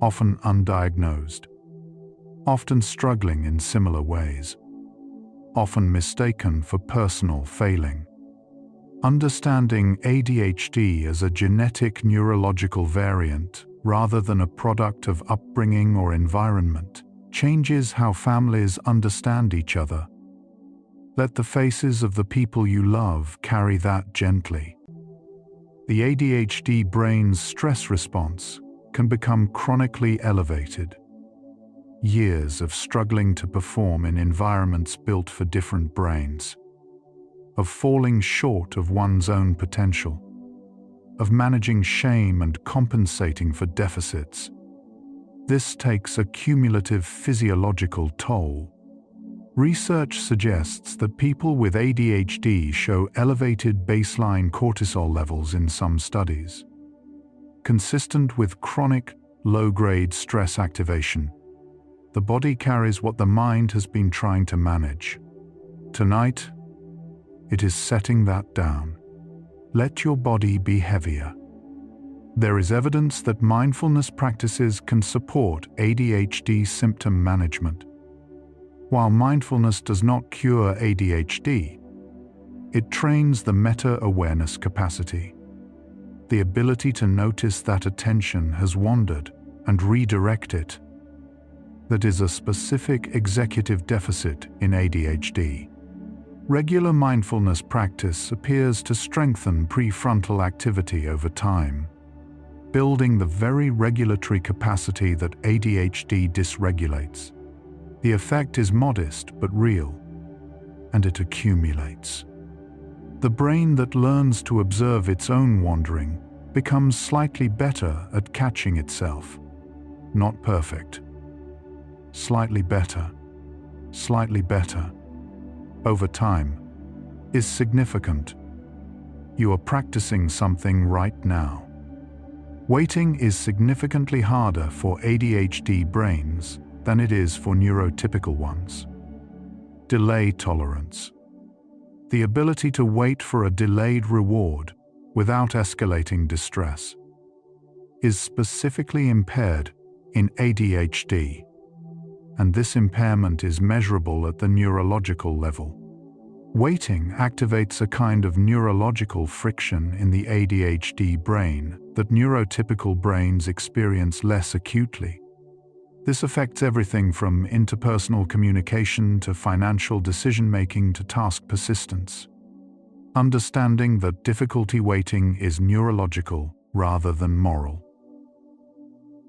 often undiagnosed, often struggling in similar ways, often mistaken for personal failing. Understanding ADHD as a genetic neurological variant rather than a product of upbringing or environment changes how families understand each other. Let the faces of the people you love carry that gently. The ADHD brain's stress response can become chronically elevated. Years of struggling to perform in environments built for different brains, of falling short of one's own potential, of managing shame and compensating for deficits. This takes a cumulative physiological toll. Research suggests that people with ADHD show elevated baseline cortisol levels in some studies, consistent with chronic, low-grade stress activation. The body carries what the mind has been trying to manage. Tonight, it is setting that down. Let your body be heavier. There is evidence that mindfulness practices can support ADHD symptom management. While mindfulness does not cure ADHD, it trains the meta-awareness capacity, the ability to notice that attention has wandered and redirect it. That is a specific executive deficit in ADHD. Regular mindfulness practice appears to strengthen prefrontal activity over time, building the very regulatory capacity that ADHD dysregulates. The effect is modest but real, and it accumulates. The brain that learns to observe its own wandering becomes slightly better at catching itself. Not perfect. Slightly better, over time, is significant. You are practicing something right now. Waiting is significantly harder for ADHD brains than it is for neurotypical ones. Delay tolerance. The ability to wait for a delayed reward without escalating distress is specifically impaired in ADHD, and this impairment is measurable at the neurological level. Waiting activates a kind of neurological friction in the ADHD brain that neurotypical brains experience less acutely. This affects everything from interpersonal communication to financial decision-making to task persistence. Understanding that difficulty waiting is neurological rather than moral.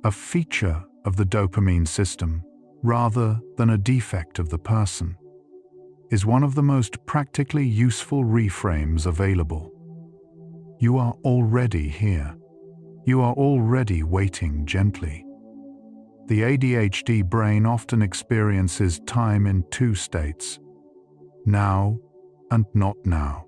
A feature of the dopamine system, rather than a defect of the person, is one of the most practically useful reframes available. You are already here. You are already waiting gently. The ADHD brain often experiences time in two states, now and not now.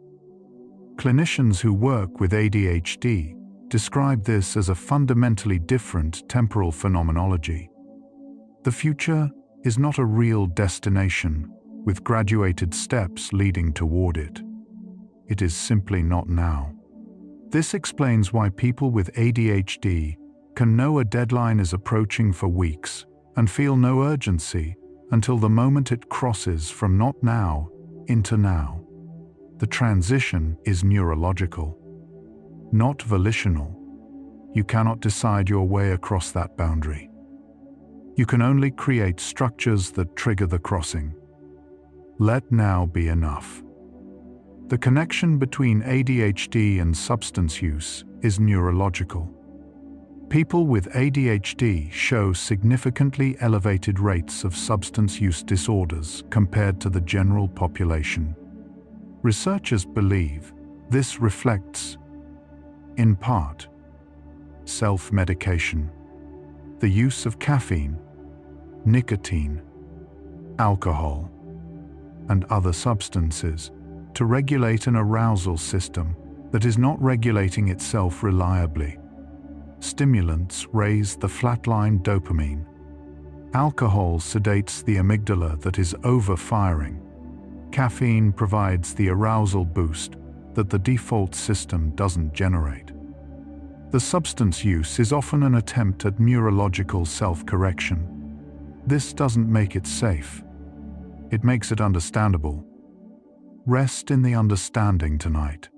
Clinicians who work with ADHD describe this as a fundamentally different temporal phenomenology. The future is not a real destination with graduated steps leading toward it. It is simply not now. This explains why people with ADHD can know a deadline is approaching for weeks and feel no urgency until the moment it crosses from not now into now. The transition is neurological, not volitional. You cannot decide your way across that boundary. You can only create structures that trigger the crossing. Let now be enough. The connection between ADHD and substance use is neurological. People with ADHD show significantly elevated rates of substance use disorders compared to the general population. Researchers believe this reflects, in part, self-medication, the use of caffeine, nicotine, alcohol, and other substances, to regulate an arousal system that is not regulating itself reliably. Stimulants raise the flatline dopamine. Alcohol sedates the amygdala that is overfiring. Caffeine provides the arousal boost that the default system doesn't generate. The substance use is often an attempt at neurological self-correction. This doesn't make it safe. It makes it understandable. Rest in the understanding tonight.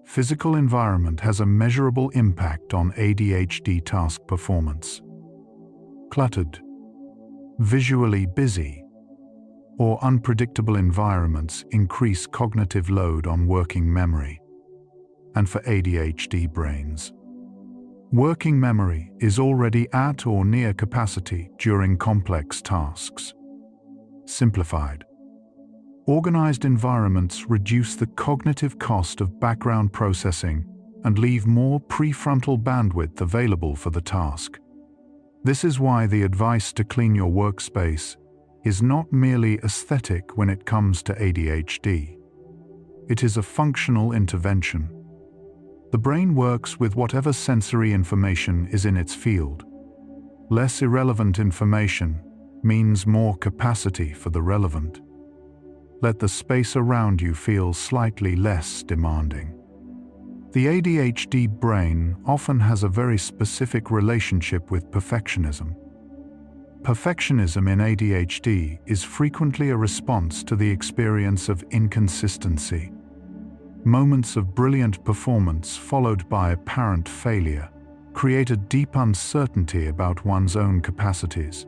Physical environment has a measurable impact on ADHD task performance. Cluttered, visually busy, or unpredictable environments increase cognitive load on working memory. And for ADHD brains, working memory is already at or near capacity during complex tasks. Simplified, organized environments reduce the cognitive cost of background processing and leave more prefrontal bandwidth available for the task. This is why the advice to clean your workspace is not merely aesthetic when it comes to ADHD. It is a functional intervention. The brain works with whatever sensory information is in its field. Less irrelevant information means more capacity for the relevant. Let the space around you feel slightly less demanding. The ADHD brain often has a very specific relationship with perfectionism. Perfectionism in ADHD is frequently a response to the experience of inconsistency. Moments of brilliant performance followed by apparent failure create a deep uncertainty about one's own capacities.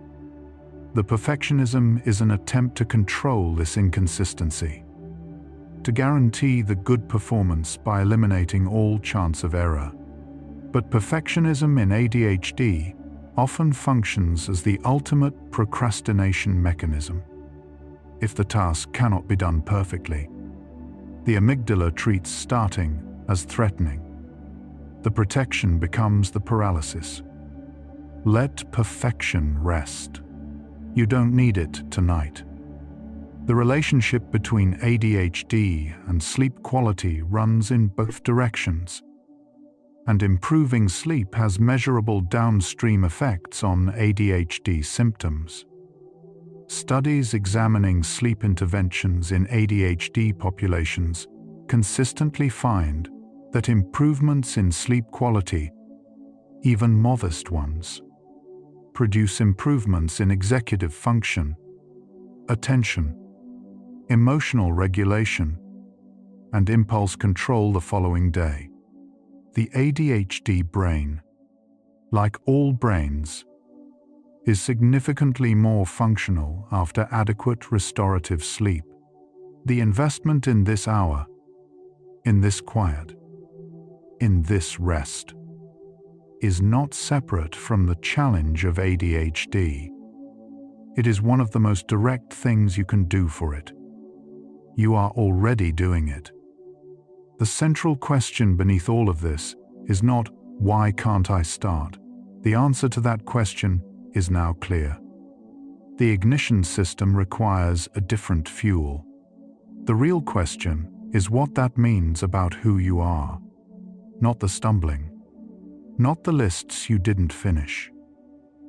The perfectionism is an attempt to control this inconsistency, to guarantee the good performance by eliminating all chance of error. But perfectionism in ADHD often functions as the ultimate procrastination mechanism. If the task cannot be done perfectly, the amygdala treats starting as threatening. The protection becomes the paralysis. Let perfection rest. You don't need it tonight. The relationship between ADHD and sleep quality runs in both directions, and improving sleep has measurable downstream effects on ADHD symptoms. Studies examining sleep interventions in ADHD populations consistently find that improvements in sleep quality, even modest ones, produce improvements in executive function, attention, emotional regulation, and impulse control the following day. The ADHD brain, like all brains, is significantly more functional after adequate restorative sleep. The investment in this hour, in this quiet, in this rest, is not separate from the challenge of ADHD. It is one of the most direct things you can do for it. You are already doing it. The central question beneath all of this is not, why can't I start? The answer to that question is now clear. The ignition system requires a different fuel. The real question is what that means about who you are. Not the stumbling. Not the lists you didn't finish.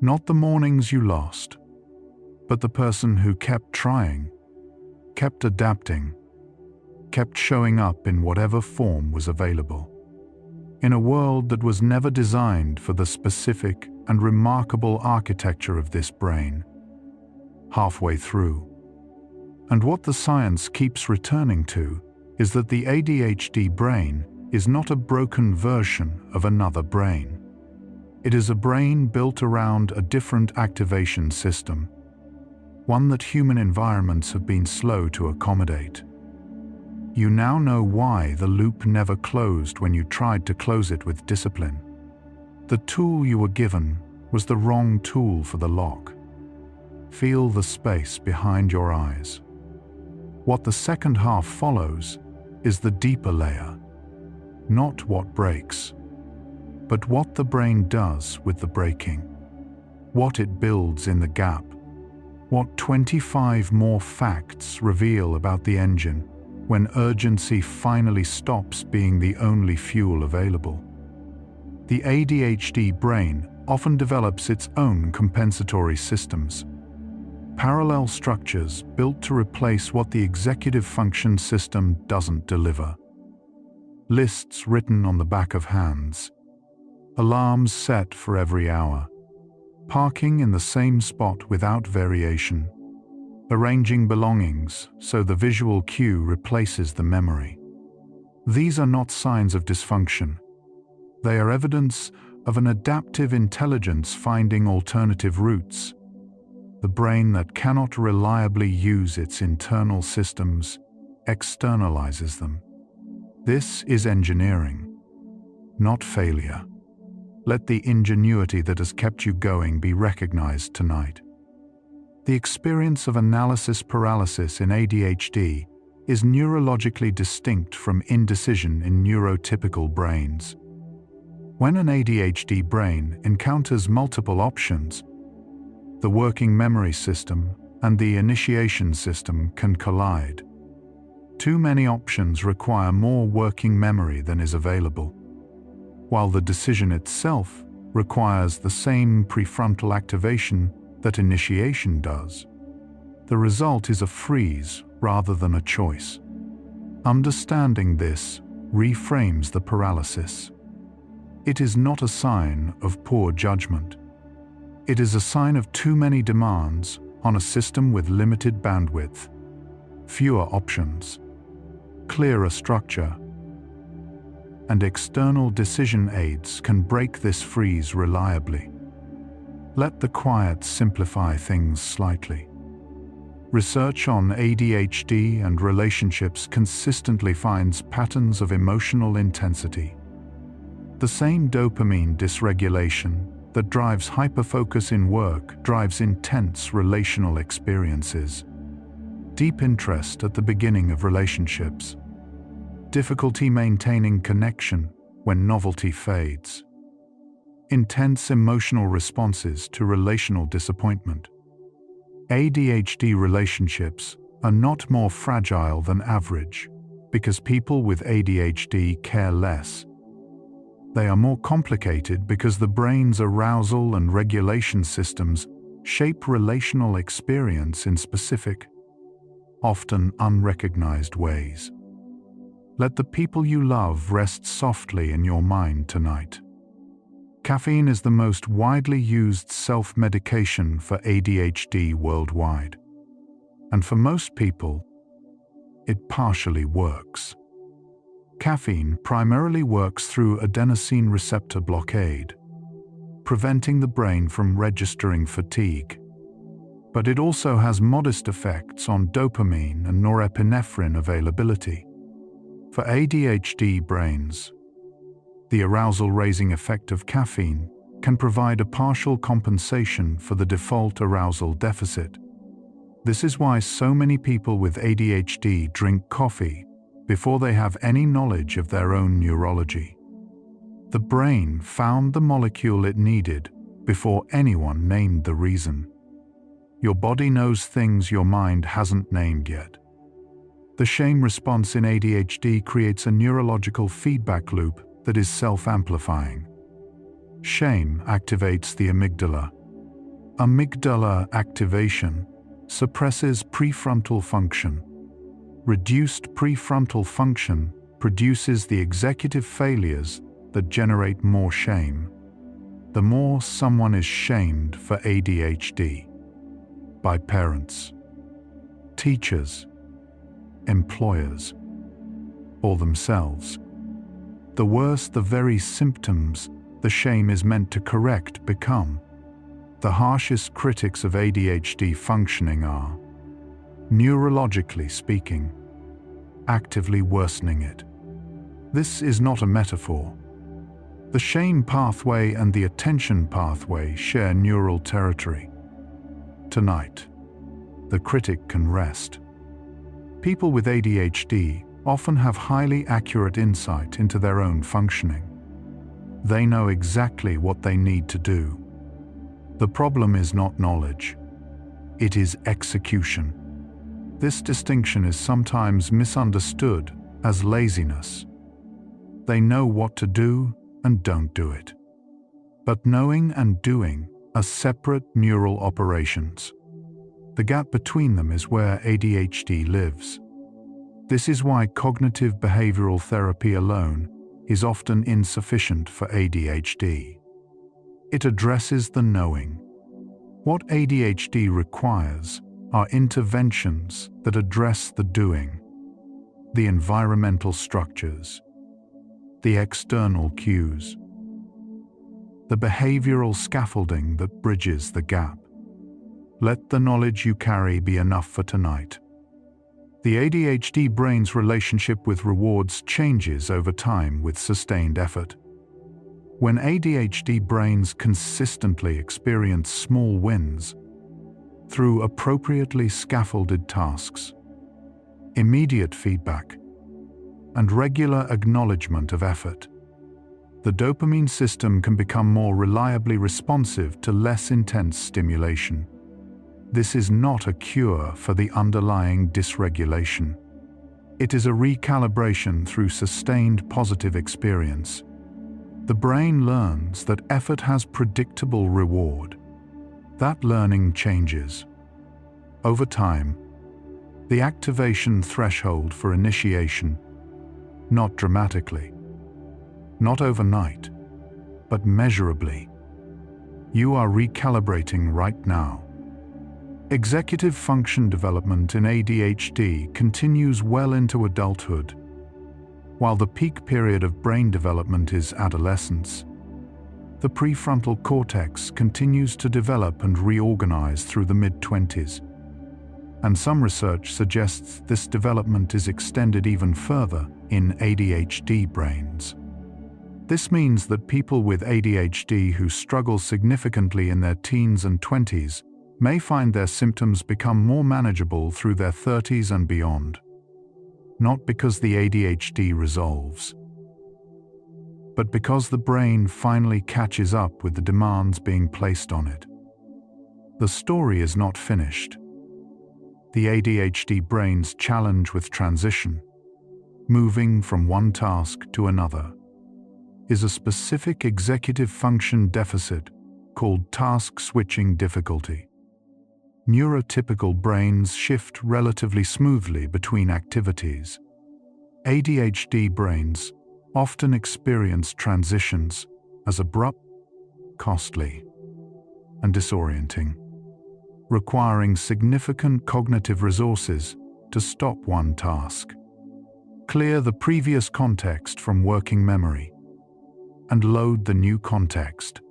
Not the mornings you lost. But the person who kept trying, kept adapting, kept showing up in whatever form was available. In a world that was never designed for the specific and remarkable architecture of this brain. Halfway through. And what the science keeps returning to is that the ADHD brain is not a broken version of another brain. It is a brain built around a different activation system, one that human environments have been slow to accommodate. You now know why the loop never closed when you tried to close it with discipline. The tool you were given was the wrong tool for the lock. Feel the space behind your eyes. What the second half follows is the deeper layer. Not what breaks, but what the brain does with the breaking. What it builds in the gap. What 25 more facts reveal about the engine when urgency finally stops being the only fuel available. The ADHD brain often develops its own compensatory systems, parallel structures built to replace what the executive function system doesn't deliver. Lists written on the back of hands, alarms set for every hour, parking in the same spot without variation, arranging belongings so the visual cue replaces the memory. These are not signs of dysfunction. They are evidence of an adaptive intelligence finding alternative routes. The brain that cannot reliably use its internal systems externalizes them. This is engineering, not failure. Let the ingenuity that has kept you going be recognized tonight. The experience of analysis paralysis in ADHD is neurologically distinct from indecision in neurotypical brains. When an ADHD brain encounters multiple options, the working memory system and the initiation system can collide. Too many options require more working memory than is available, while the decision itself requires the same prefrontal activation that initiation does. The result is a freeze rather than a choice. Understanding this reframes the paralysis. It is not a sign of poor judgment. It is a sign of too many demands on a system with limited bandwidth, fewer options, clearer structure, and external decision aids can break this freeze reliably. Let the quiet simplify things slightly. Research on ADHD and relationships consistently finds patterns of emotional intensity. The same dopamine dysregulation that drives hyperfocus in work drives intense relational experiences. Deep interest at the beginning of relationships. Difficulty maintaining connection when novelty fades. Intense emotional responses to relational disappointment. ADHD relationships are not more fragile than average because people with ADHD care less. They are more complicated because the brain's arousal and regulation systems shape relational experience in specific, often unrecognized ways. Let the people you love rest softly in your mind tonight. Caffeine is the most widely used self-medication for ADHD worldwide. And for most people, it partially works. Caffeine primarily works through adenosine receptor blockade, preventing the brain from registering fatigue. But it also has modest effects on dopamine and norepinephrine availability. For ADHD brains, the arousal-raising effect of caffeine can provide a partial compensation for the default arousal deficit. This is why so many people with ADHD drink coffee before they have any knowledge of their own neurology. The brain found the molecule it needed before anyone named the reason. Your body knows things your mind hasn't named yet. The shame response in ADHD creates a neurological feedback loop that is self-amplifying. Shame activates the amygdala. Amygdala activation suppresses prefrontal function. Reduced prefrontal function produces the executive failures that generate more shame. The more someone is shamed for ADHD, by parents, teachers, employers, or themselves, the worse the very symptoms the shame is meant to correct become. The harshest critics of ADHD functioning are, neurologically speaking, actively worsening it. This is not a metaphor. The shame pathway and the attention pathway share neural territory. Tonight, the critic can rest. People with ADHD often have highly accurate insight into their own functioning. They know exactly what they need to do. The problem is not knowledge. It is execution. This distinction is sometimes misunderstood as laziness. They know what to do and don't do it. But knowing and doing are separate neural operations. The gap between them is where ADHD lives. This is why cognitive behavioral therapy alone is often insufficient for ADHD. It addresses the knowing. What ADHD requires are interventions that address the doing, the environmental structures, the external cues, the behavioral scaffolding that bridges the gap. Let the knowledge you carry be enough for tonight. The ADHD brain's relationship with rewards changes over time with sustained effort. When ADHD brains consistently experience small wins through appropriately scaffolded tasks, immediate feedback, and regular acknowledgement of effort, the dopamine system can become more reliably responsive to less intense stimulation. This is not a cure for the underlying dysregulation. It is a recalibration through sustained positive experience. The brain learns that effort has predictable reward. That learning changes. Over time, the activation threshold for initiation, not dramatically, not overnight, but measurably. You are recalibrating right now. Executive function development in ADHD continues well into adulthood. While the peak period of brain development is adolescence, the prefrontal cortex continues to develop and reorganize through the mid-20s. And some research suggests this development is extended even further in ADHD brains. This means that people with ADHD who struggle significantly in their teens and 20s may find their symptoms become more manageable through their 30s and beyond. Not because the ADHD resolves, but because the brain finally catches up with the demands being placed on it. The story is not finished. The ADHD brain's challenge with transition, moving from one task to another, is a specific executive function deficit called task switching difficulty. Neurotypical brains shift relatively smoothly between activities. ADHD brains often experience transitions as abrupt, costly, and disorienting, requiring significant cognitive resources to stop one task, clear the previous context from working memory, and load the new context.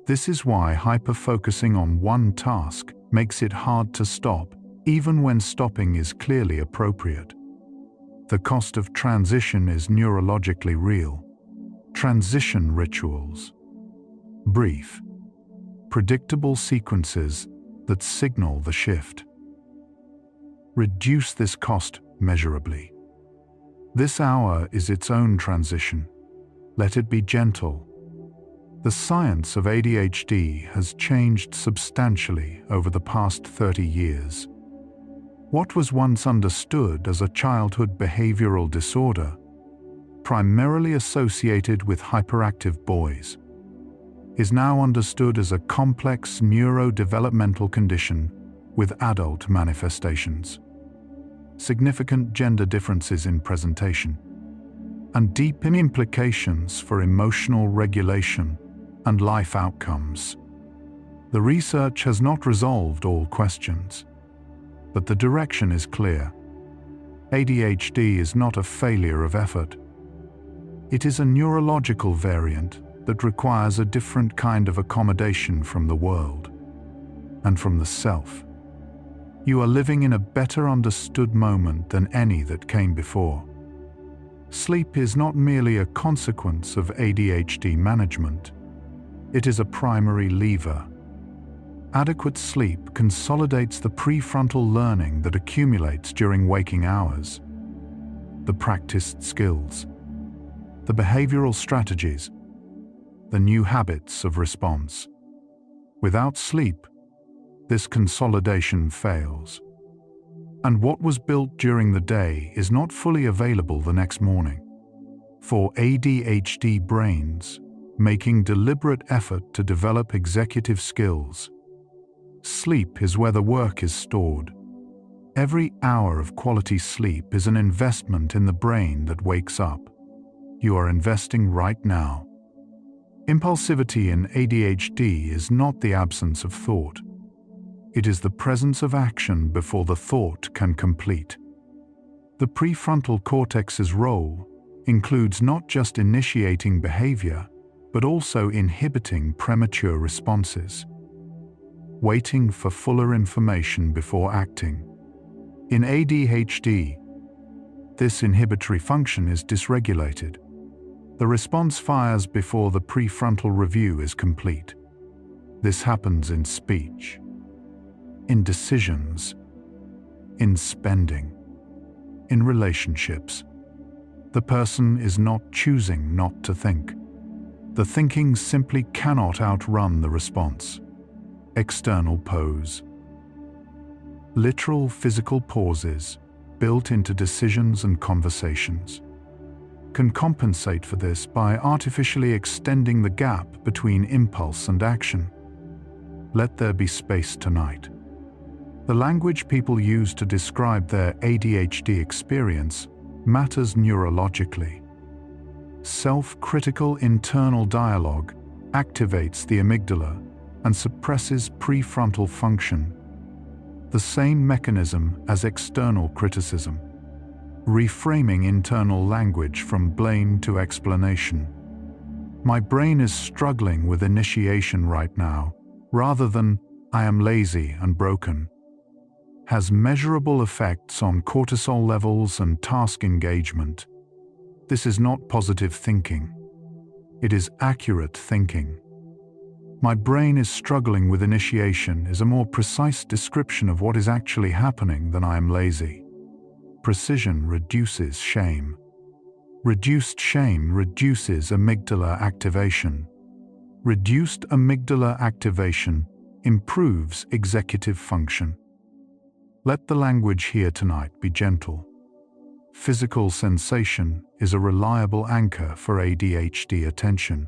This is why hyper-focusing on one task makes it hard to stop, even when stopping is clearly appropriate. The cost of transition is neurologically real. Transition rituals. Brief, predictable sequences that signal the shift. Reduce this cost measurably. This hour is its own transition. Let it be gentle. The science of ADHD has changed substantially over the past 30 years. What was once understood as a childhood behavioral disorder, primarily associated with hyperactive boys, is now understood as a complex neurodevelopmental condition with adult manifestations, significant gender differences in presentation, and deep implications for emotional regulation and life outcomes. The research has not resolved all questions, but the direction is clear. ADHD is not a failure of effort. It is a neurological variant that requires a different kind of accommodation from the world and from the self. You are living in a better understood moment than any that came before. Sleep is not merely a consequence of ADHD management. It is a primary lever. Adequate sleep consolidates the prefrontal learning that accumulates during waking hours, the practiced skills, the behavioral strategies, the new habits of response. Without sleep, this consolidation fails. And what was built during the day is not fully available the next morning. For ADHD brains, making deliberate effort to develop executive skills, sleep is where the work is stored. Every hour of quality sleep is an investment in the brain that wakes up. You are investing right now. Impulsivity in ADHD is not the absence of thought. It is the presence of action before the thought can complete. The prefrontal cortex's role includes not just initiating behavior, but also inhibiting premature responses, waiting for fuller information before acting. In ADHD, this inhibitory function is dysregulated. The response fires before the prefrontal review is complete. This happens in speech, in decisions, in spending, in relationships. The person is not choosing not to think. The thinking simply cannot outrun the response. External pause. Literal physical pauses, built into decisions and conversations, can compensate for this by artificially extending the gap between impulse and action. Let there be space tonight. The language people use to describe their ADHD experience matters neurologically. Self-critical internal dialogue activates the amygdala and suppresses prefrontal function. The same mechanism as external criticism, reframing internal language from blame to explanation. My brain is struggling with initiation right now, rather than I am lazy and broken, has measurable effects on cortisol levels and task engagement. This is not positive thinking. It is accurate thinking. My brain is struggling with initiation is a more precise description of what is actually happening than I am lazy. Precision reduces shame. Reduced shame reduces amygdala activation. Reduced amygdala activation improves executive function. Let the language here tonight be gentle. Physical sensation is a reliable anchor for ADHD attention.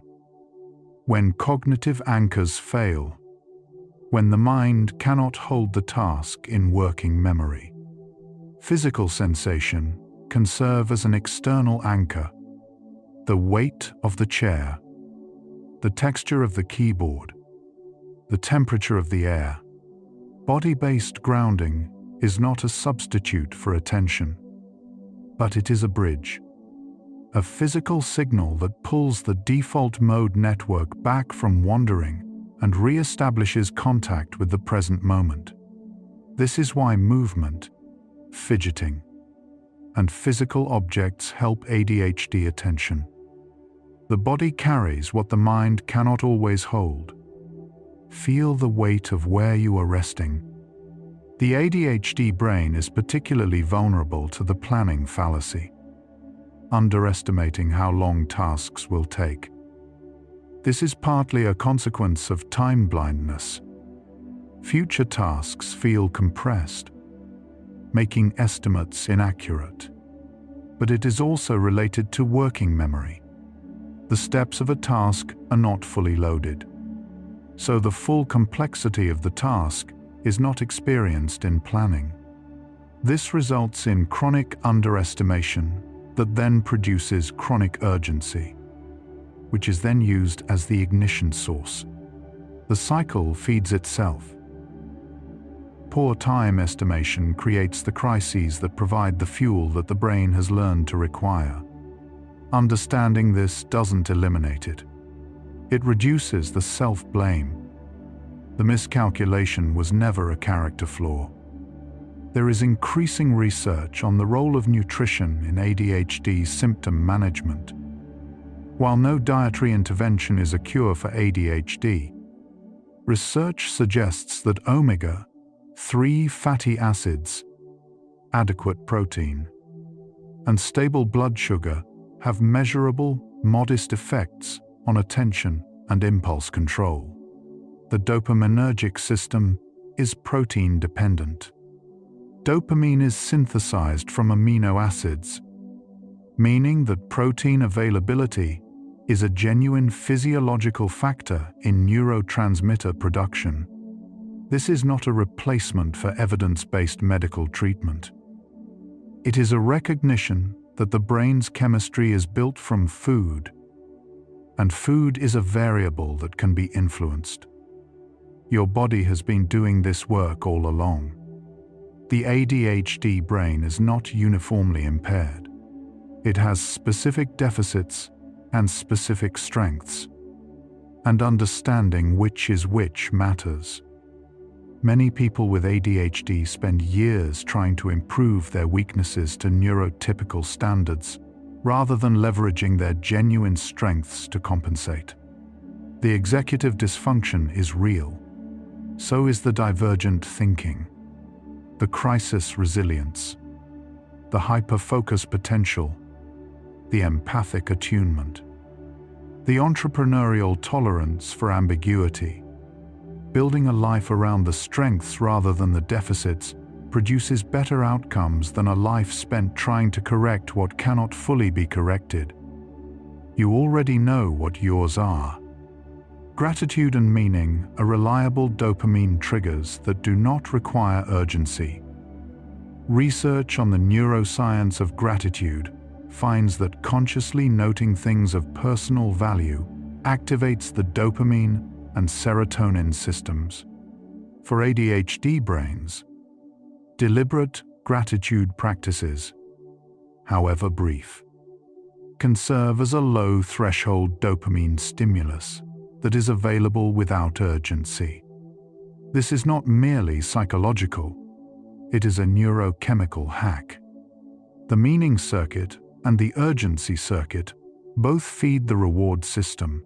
When cognitive anchors fail, when the mind cannot hold the task in working memory, physical sensation can serve as an external anchor. The weight of the chair, the texture of the keyboard, the temperature of the air. Body-based grounding is not a substitute for attention, but it is a bridge. A physical signal that pulls the default mode network back from wandering and re-establishes contact with the present moment. This is why movement, fidgeting, and physical objects help ADHD attention. The body carries what the mind cannot always hold. Feel the weight of where you are resting. The ADHD brain is particularly vulnerable to the planning fallacy, underestimating how long tasks will take. This is partly a consequence of time blindness. Future tasks feel compressed, making estimates inaccurate. But it is also related to working memory. The steps of a task are not fully loaded, so the full complexity of the task is not experienced in planning. This results in chronic underestimation that then produces chronic urgency, which is then used as the ignition source. The cycle feeds itself. Poor time estimation creates the crises that provide the fuel that the brain has learned to require. Understanding this doesn't eliminate it. It reduces the self-blame. The miscalculation was never a character flaw. There is increasing research on the role of nutrition in ADHD symptom management. While no dietary intervention is a cure for ADHD, research suggests that omega-3 fatty acids, adequate protein, and stable blood sugar have measurable, modest effects on attention and impulse control. The dopaminergic system is protein-dependent. Dopamine is synthesized from amino acids, meaning that protein availability is a genuine physiological factor in neurotransmitter production. This is not a replacement for evidence-based medical treatment. It is a recognition that the brain's chemistry is built from food, and food is a variable that can be influenced. Your body has been doing this work all along. The ADHD brain is not uniformly impaired. It has specific deficits and specific strengths, and understanding which is which matters. Many people with ADHD spend years trying to improve their weaknesses to neurotypical standards, rather than leveraging their genuine strengths to compensate. The executive dysfunction is real. So is the divergent thinking, the crisis resilience, the hyperfocus potential, the empathic attunement, the entrepreneurial tolerance for ambiguity. Building a life around the strengths rather than the deficits produces better outcomes than a life spent trying to correct what cannot fully be corrected. You already know what yours are. Gratitude and meaning are reliable dopamine triggers that do not require urgency. Research on the neuroscience of gratitude finds that consciously noting things of personal value activates the dopamine and serotonin systems. For ADHD brains, deliberate gratitude practices, however brief, can serve as a low-threshold dopamine stimulus that is available without urgency. This is not merely psychological, it is a neurochemical hack. The meaning circuit and the urgency circuit both feed the reward system.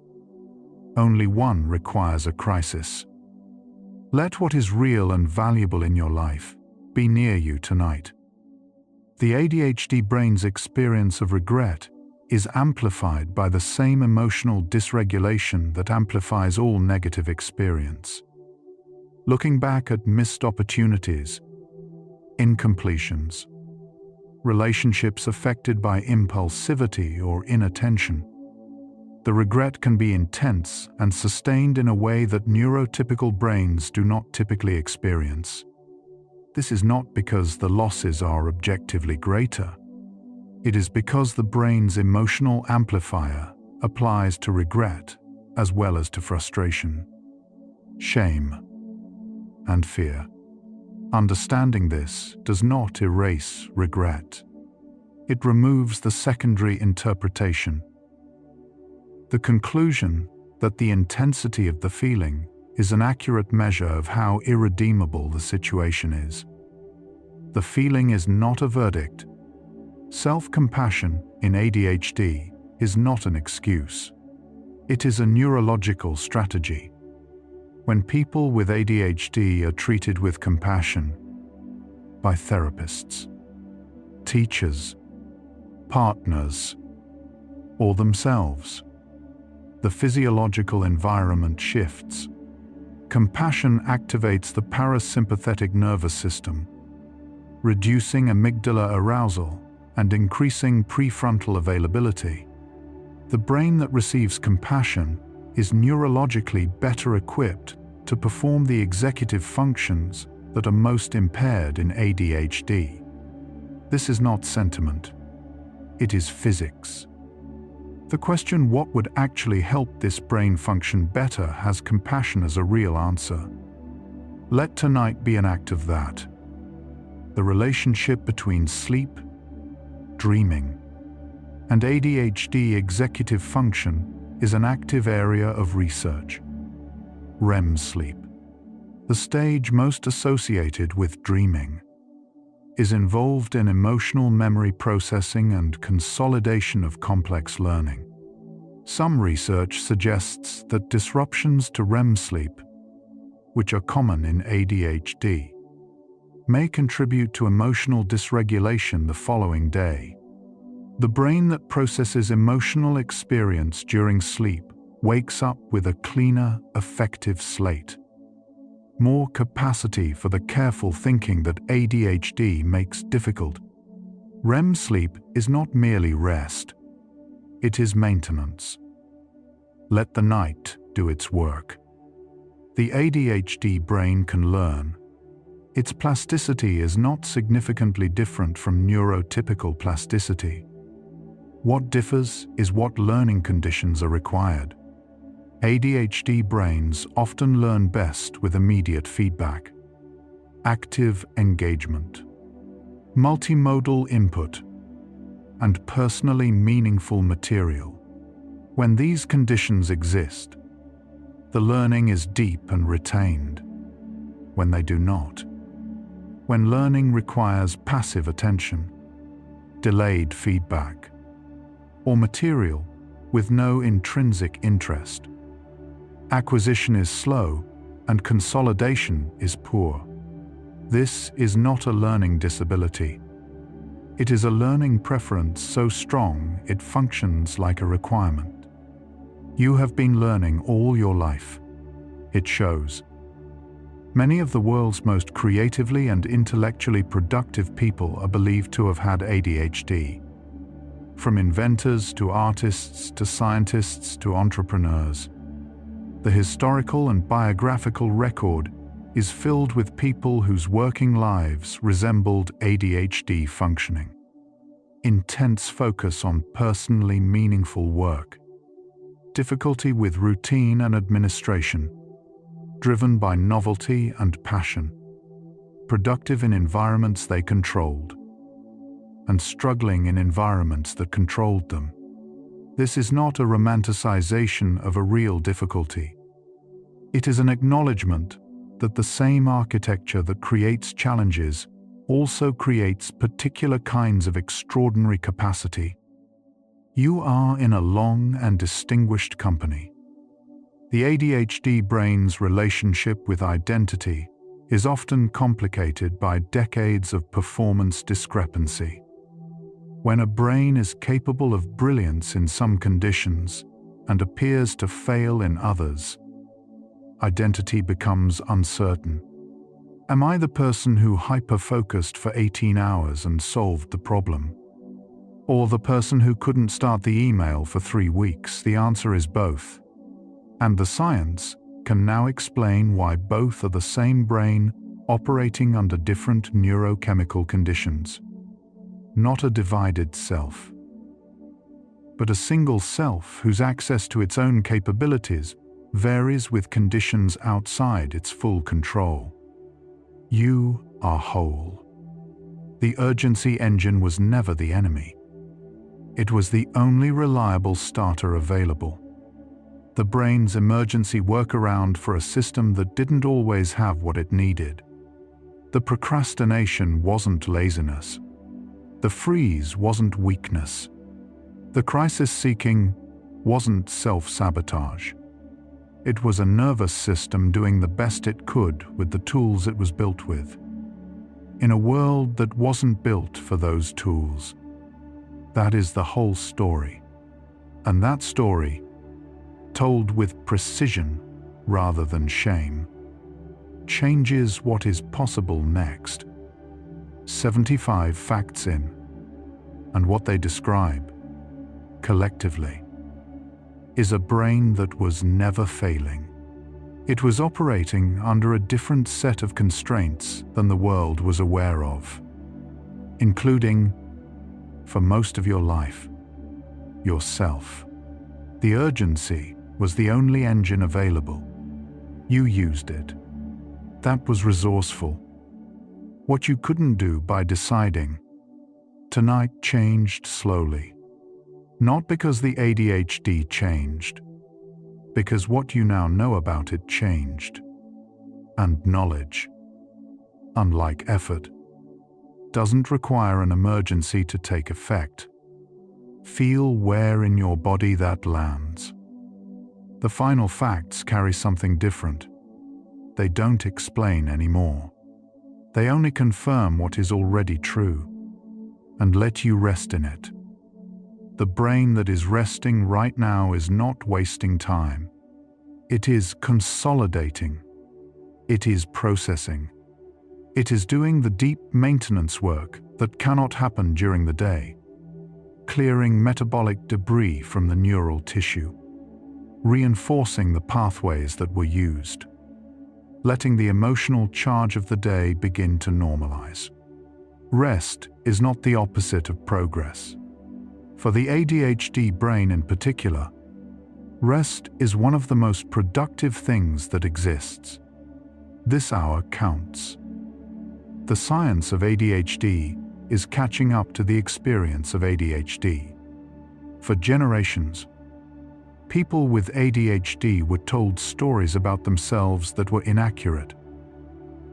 Only one requires a crisis. Let what is real and valuable in your life be near you tonight. The ADHD brain's experience of regret is amplified by the same emotional dysregulation that amplifies all negative experience. Looking back at missed opportunities, incompletions, relationships affected by impulsivity or inattention, the regret can be intense and sustained in a way that neurotypical brains do not typically experience. This is not because the losses are objectively greater. It is because the brain's emotional amplifier applies to regret as well as to frustration, shame, and fear. Understanding this does not erase regret. It removes the secondary interpretation. The conclusion that the intensity of the feeling is an accurate measure of how irredeemable the situation is. The feeling is not a verdict. Self-compassion in ADHD is not an excuse. It is a neurological strategy. When people with ADHD are treated with compassion by therapists, teachers, partners, or themselves, the physiological environment shifts. Compassion activates the parasympathetic nervous system, reducing amygdala arousal and increasing prefrontal availability. The brain that receives compassion is neurologically better equipped to perform the executive functions that are most impaired in ADHD. This is not sentiment. It is physics. The question what would actually help this brain function better has compassion as a real answer. Let tonight be an act of that. The relationship between sleep, dreaming, and ADHD executive function is an active area of research. REM sleep, the stage most associated with dreaming, is involved in emotional memory processing and consolidation of complex learning. Some research suggests that disruptions to REM sleep, which are common in ADHD, may contribute to emotional dysregulation the following day. The brain that processes emotional experience during sleep wakes up with a cleaner, effective slate. more capacity for the careful thinking that ADHD makes difficult. REM sleep is not merely rest, it is maintenance. Let the night do its work. The ADHD brain can learn. Its plasticity is not significantly different from neurotypical plasticity. What differs is what learning conditions are required. ADHD brains often learn best with immediate feedback, active engagement, multimodal input, and personally meaningful material. When these conditions exist, the learning is deep and retained. When they do not, when learning requires passive attention, delayed feedback, or material with no intrinsic interest, acquisition is slow and consolidation is poor. This is not a learning disability. It is a learning preference so strong it functions like a requirement. You have been learning all your life. It shows. Many of the world's most creatively and intellectually productive people are believed to have had ADHD. From inventors to artists to scientists to entrepreneurs. The historical and biographical record is filled with people whose working lives resembled ADHD functioning. Intense focus on personally meaningful work. Difficulty with routine and administration. Driven by novelty and passion, productive in environments they controlled, and struggling in environments that controlled them. This is not a romanticization of a real difficulty. It is an acknowledgement that the same architecture that creates challenges also creates particular kinds of extraordinary capacity. You are in a long and distinguished company. The ADHD brain's relationship with identity is often complicated by decades of performance discrepancy. When a brain is capable of brilliance in some conditions and appears to fail in others, identity becomes uncertain. Am I the person who hyper-focused for 18 hours and solved the problem? Or the person who couldn't start the email for 3 weeks? The answer is both. And the science can now explain why both are the same brain operating under different neurochemical conditions. Not a divided self, but a single self whose access to its own capabilities varies with conditions outside its full control. You are whole. The urgency engine was never the enemy. It was the only reliable starter available. The brain's emergency workaround for a system that didn't always have what it needed. The procrastination wasn't laziness. The freeze wasn't weakness. The crisis-seeking wasn't self-sabotage. It was a nervous system doing the best it could with the tools it was built with, in a world that wasn't built for those tools. That is the whole story. And that story, told with precision rather than shame, changes what is possible next. 75 facts in, and what they describe, collectively, is a brain that was never failing. It was operating under a different set of constraints than the world was aware of, including, for most of your life, yourself. The urgency was the only engine available. You used it. That was resourceful. What you couldn't do by deciding, tonight changed slowly. Not because the ADHD changed, because what you now know about it changed. And knowledge, unlike effort, doesn't require an emergency to take effect. Feel where in your body that lands. The final facts carry something different. They don't explain anymore. They only confirm what is already true and let you rest in it. The brain that is resting right now is not wasting time. It is consolidating. It is processing. It is doing the deep maintenance work that cannot happen during the day, clearing metabolic debris from the neural tissue, reinforcing the pathways that were used, letting the emotional charge of the day begin to normalize. Rest is not the opposite of progress. For the ADHD brain in particular, rest is one of the most productive things that exists. This hour counts. The science of ADHD is catching up to the experience of ADHD. For generations, people with ADHD were told stories about themselves that were inaccurate.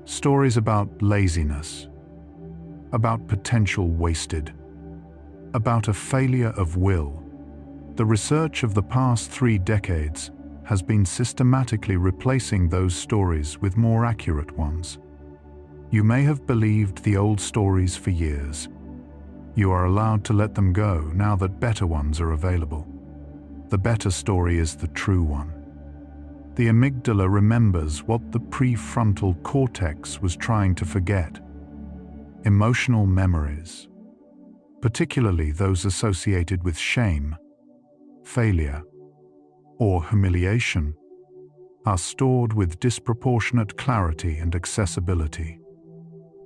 Stories about laziness, about potential wasted, about a failure of will. The research of the past 3 decades has been systematically replacing those stories with more accurate ones. You may have believed the old stories for years. You are allowed to let them go now that better ones are available. The better story is the true one. The amygdala remembers what the prefrontal cortex was trying to forget. Emotional memories, particularly those associated with shame, failure, or humiliation, are stored with disproportionate clarity and accessibility.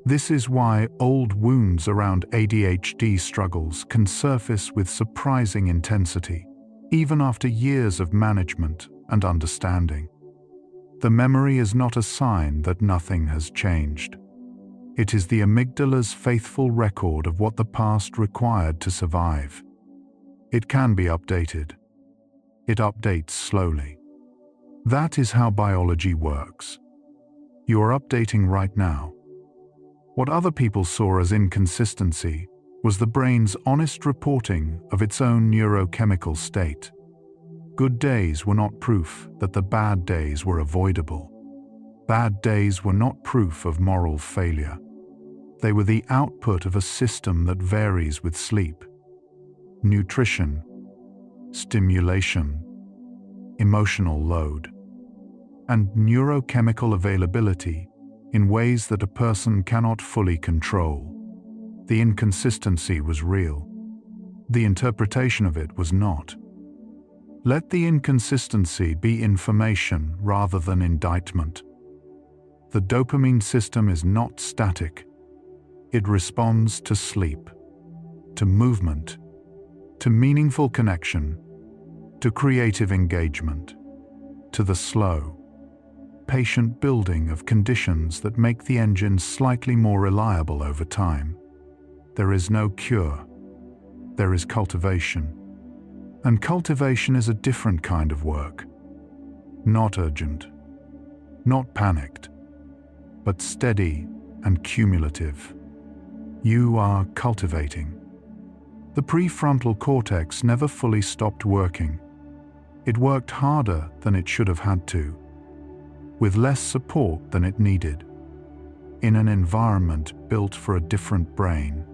This is why old wounds around ADHD struggles can surface with surprising intensity, even after years of management and understanding. The memory is not a sign that nothing has changed. It is the amygdala's faithful record of what the past required to survive. It can be updated. It updates slowly. That is how biology works. You are updating right now. What other people saw as inconsistency was the brain's honest reporting of its own neurochemical state. Good days were not proof that the bad days were avoidable. Bad days were not proof of moral failure. They were the output of a system that varies with sleep, nutrition, stimulation, emotional load, and neurochemical availability in ways that a person cannot fully control. The inconsistency was real. The interpretation of it was not. Let the inconsistency be information rather than indictment. The dopamine system is not static. It responds to sleep, to movement, to meaningful connection, to creative engagement, to the slow, patient building of conditions that make the engine slightly more reliable over time. There is no cure. There is cultivation. And cultivation is a different kind of work. Not urgent, not panicked, but steady and cumulative. You are cultivating. The prefrontal cortex never fully stopped working. It worked harder than it should have had to, with less support than it needed. In an environment built for a different brain,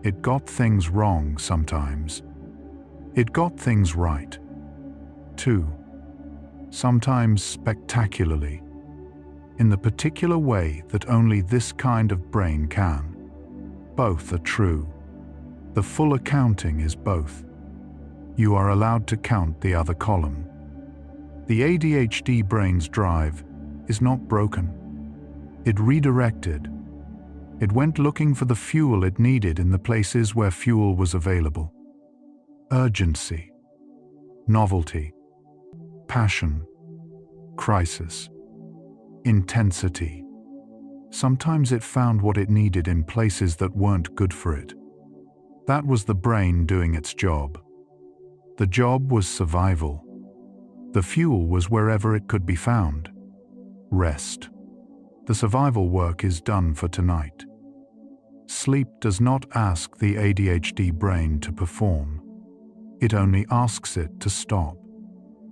it got things wrong sometimes. It got things right, too, sometimes spectacularly, in the particular way that only this kind of brain can. Both are true. The full accounting is both. You are allowed to count the other column. The ADHD brain's drive is not broken. It redirected. It went looking for the fuel it needed in the places where fuel was available. Urgency, novelty, passion, crisis, intensity. Sometimes it found what it needed in places that weren't good for it. That was the brain doing its job. The job was survival. The fuel was wherever it could be found. Rest. The survival work is done for tonight. Sleep does not ask the ADHD brain to perform. It only asks it to stop.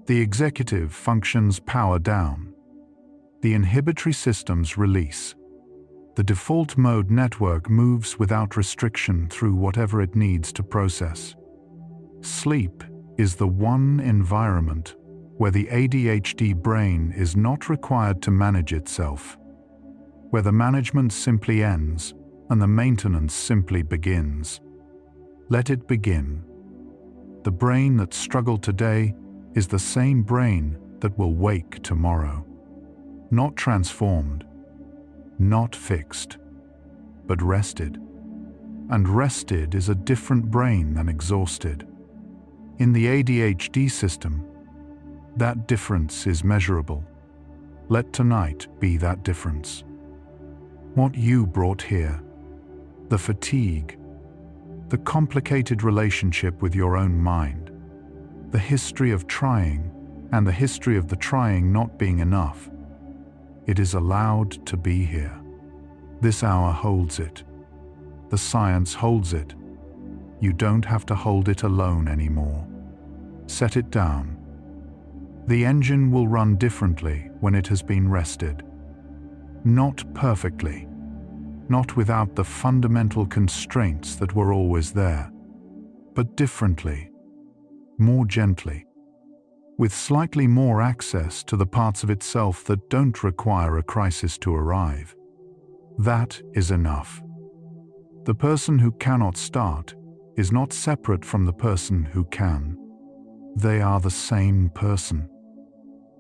The executive functions power down. The inhibitory systems release. The default mode network moves without restriction through whatever it needs to process. Sleep is the one environment where the ADHD brain is not required to manage itself, where the management simply ends and the maintenance simply begins. Let it begin. The brain that struggled today is the same brain that will wake tomorrow. Not transformed, not fixed, but rested. And rested is a different brain than exhausted. In the ADHD system, that difference is measurable. Let tonight be that difference. What you brought here, the fatigue, the complicated relationship with your own mind, the history of trying and the history of the trying not being enough, it is allowed to be here. This hour holds it. The science holds it. You don't have to hold it alone anymore. Set it down. The engine will run differently when it has been rested. Not perfectly, not without the fundamental constraints that were always there, but differently, more gently, with slightly more access to the parts of itself that don't require a crisis to arrive. That is enough. The person who cannot start is not separate from the person who can. They are the same person,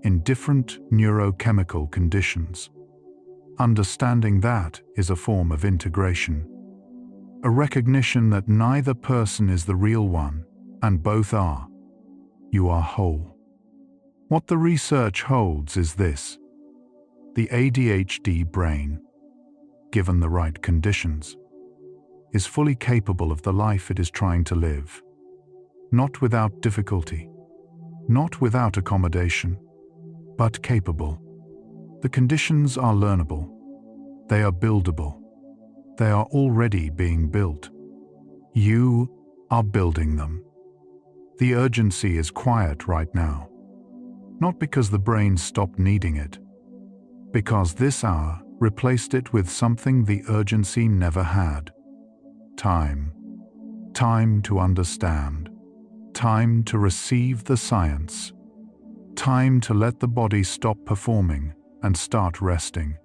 in different neurochemical conditions. Understanding that is a form of integration, a recognition that neither person is the real one, and both are. You are whole. What the research holds is this: the ADHD brain, given the right conditions, is fully capable of the life it is trying to live. Not without difficulty, not without accommodation, but capable. The conditions are learnable. They are buildable. They are already being built. You are building them. The urgency is quiet right now. Not because the brain stopped needing it, because this hour replaced it with something the urgency never had. Time. Time to understand. Time to receive the science. Time to let the body stop performing and start resting.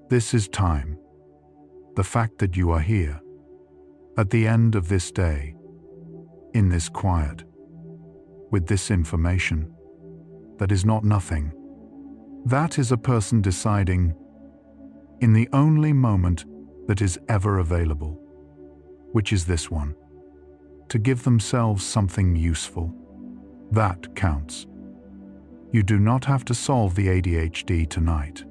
This is time. The fact that you are here, at the end of this day, in this quiet, with this information, that is not nothing. That is a person deciding, in the only moment that is ever available, which is this one, to give themselves something useful. That counts. You do not have to solve the ADHD tonight.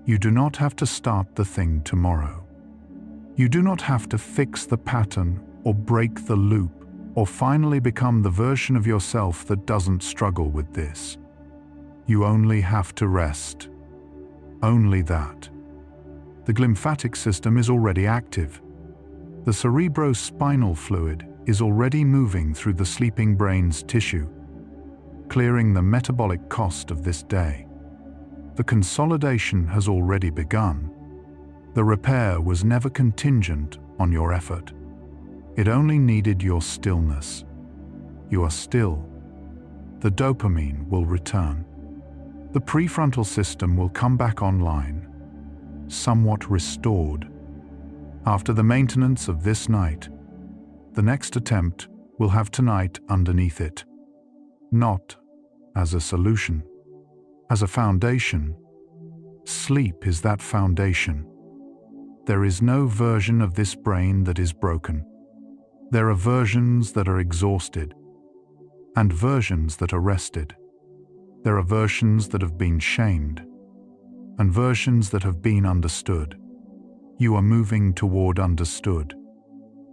You do not have to start the thing tomorrow. You do not have to fix the pattern or break the loop or finally become the version of yourself that doesn't struggle with this. You only have to rest. Only that. The glymphatic system is already active. The cerebrospinal fluid is already moving through the sleeping brain's tissue, clearing the metabolic cost of this day. The consolidation has already begun. The repair was never contingent on your effort. It only needed your stillness. You are still. The dopamine will return. The prefrontal system will come back online, somewhat restored. After the maintenance of this night, the next attempt will have tonight underneath it. Not as a solution, as a foundation. Sleep is that foundation. There is no version of this brain that is broken. There are versions that are exhausted, and versions that are rested. There are versions that have been shamed, and versions that have been understood. You are moving toward understood.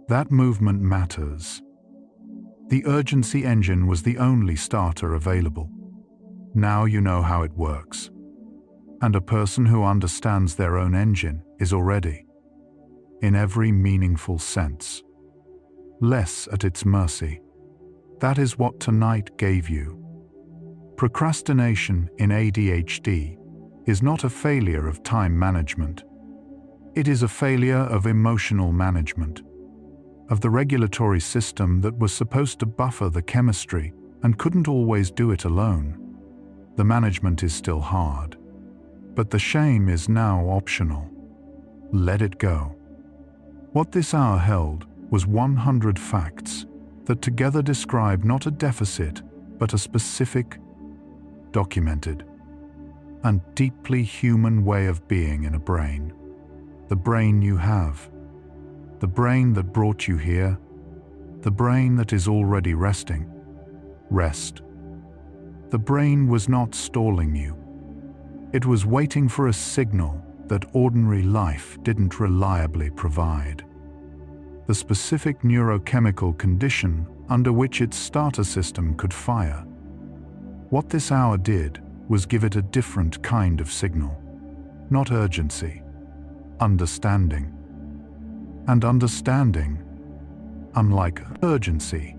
That movement matters. The urgency engine was the only starter available. Now you know how it works. And a person who understands their own engine is already, in every meaningful sense, less at its mercy. That is what tonight gave you. Procrastination in ADHD is not a failure of time management. It is a failure of emotional management, of the regulatory system that was supposed to buffer the chemistry and couldn't always do it alone. The management is still hard, but the shame is now optional. Let it go. What this hour held was 100 facts that together describe not a deficit, but a specific, documented, and deeply human way of being in a brain. The brain you have. The brain that brought you here. The brain that is already resting. Rest. The brain was not stalling you. It was waiting for a signal that ordinary life didn't reliably provide. The specific neurochemical condition under which its starter system could fire. What this hour did was give it a different kind of signal. Not urgency, understanding. And understanding, unlike urgency,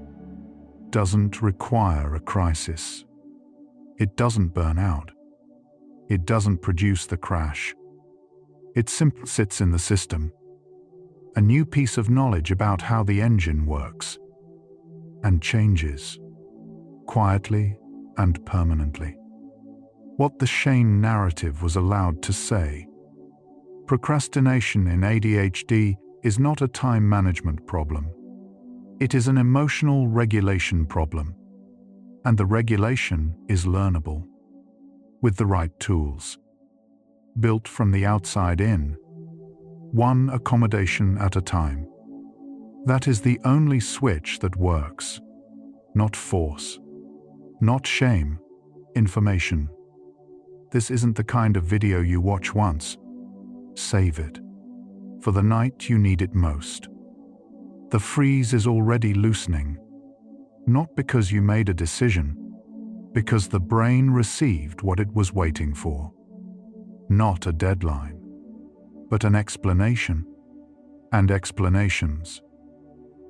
doesn't require a crisis. It doesn't burn out. It doesn't produce the crash. It simply sits in the system. A new piece of knowledge about how the engine works and changes, quietly and permanently. What the shame narrative was allowed to say. Procrastination in ADHD is not a time management problem. It is an emotional regulation problem, and the regulation is learnable, with the right tools, built from the outside in, one accommodation at a time. That is the only switch that works. Not force, not shame, information. This isn't the kind of video you watch once. Save it. For the night you need it most. The freeze is already loosening, not because you made a decision, because the brain received what it was waiting for. Not a deadline, but an explanation. And explanations,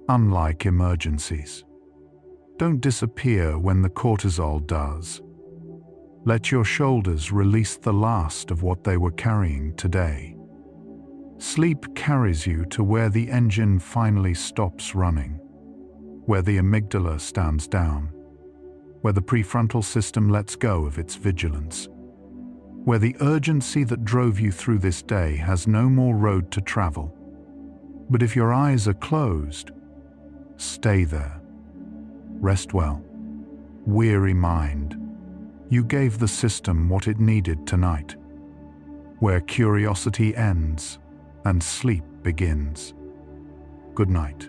unlike emergencies, don't disappear when the cortisol does. Let your shoulders release the last of what they were carrying today. Sleep carries you to where the engine finally stops running, where the amygdala stands down, where the prefrontal system lets go of its vigilance, where the urgency that drove you through this day has no more road to travel. But if your eyes are closed, stay there. Rest well. Weary mind, you gave the system what it needed tonight, where curiosity ends and sleep begins. Good night.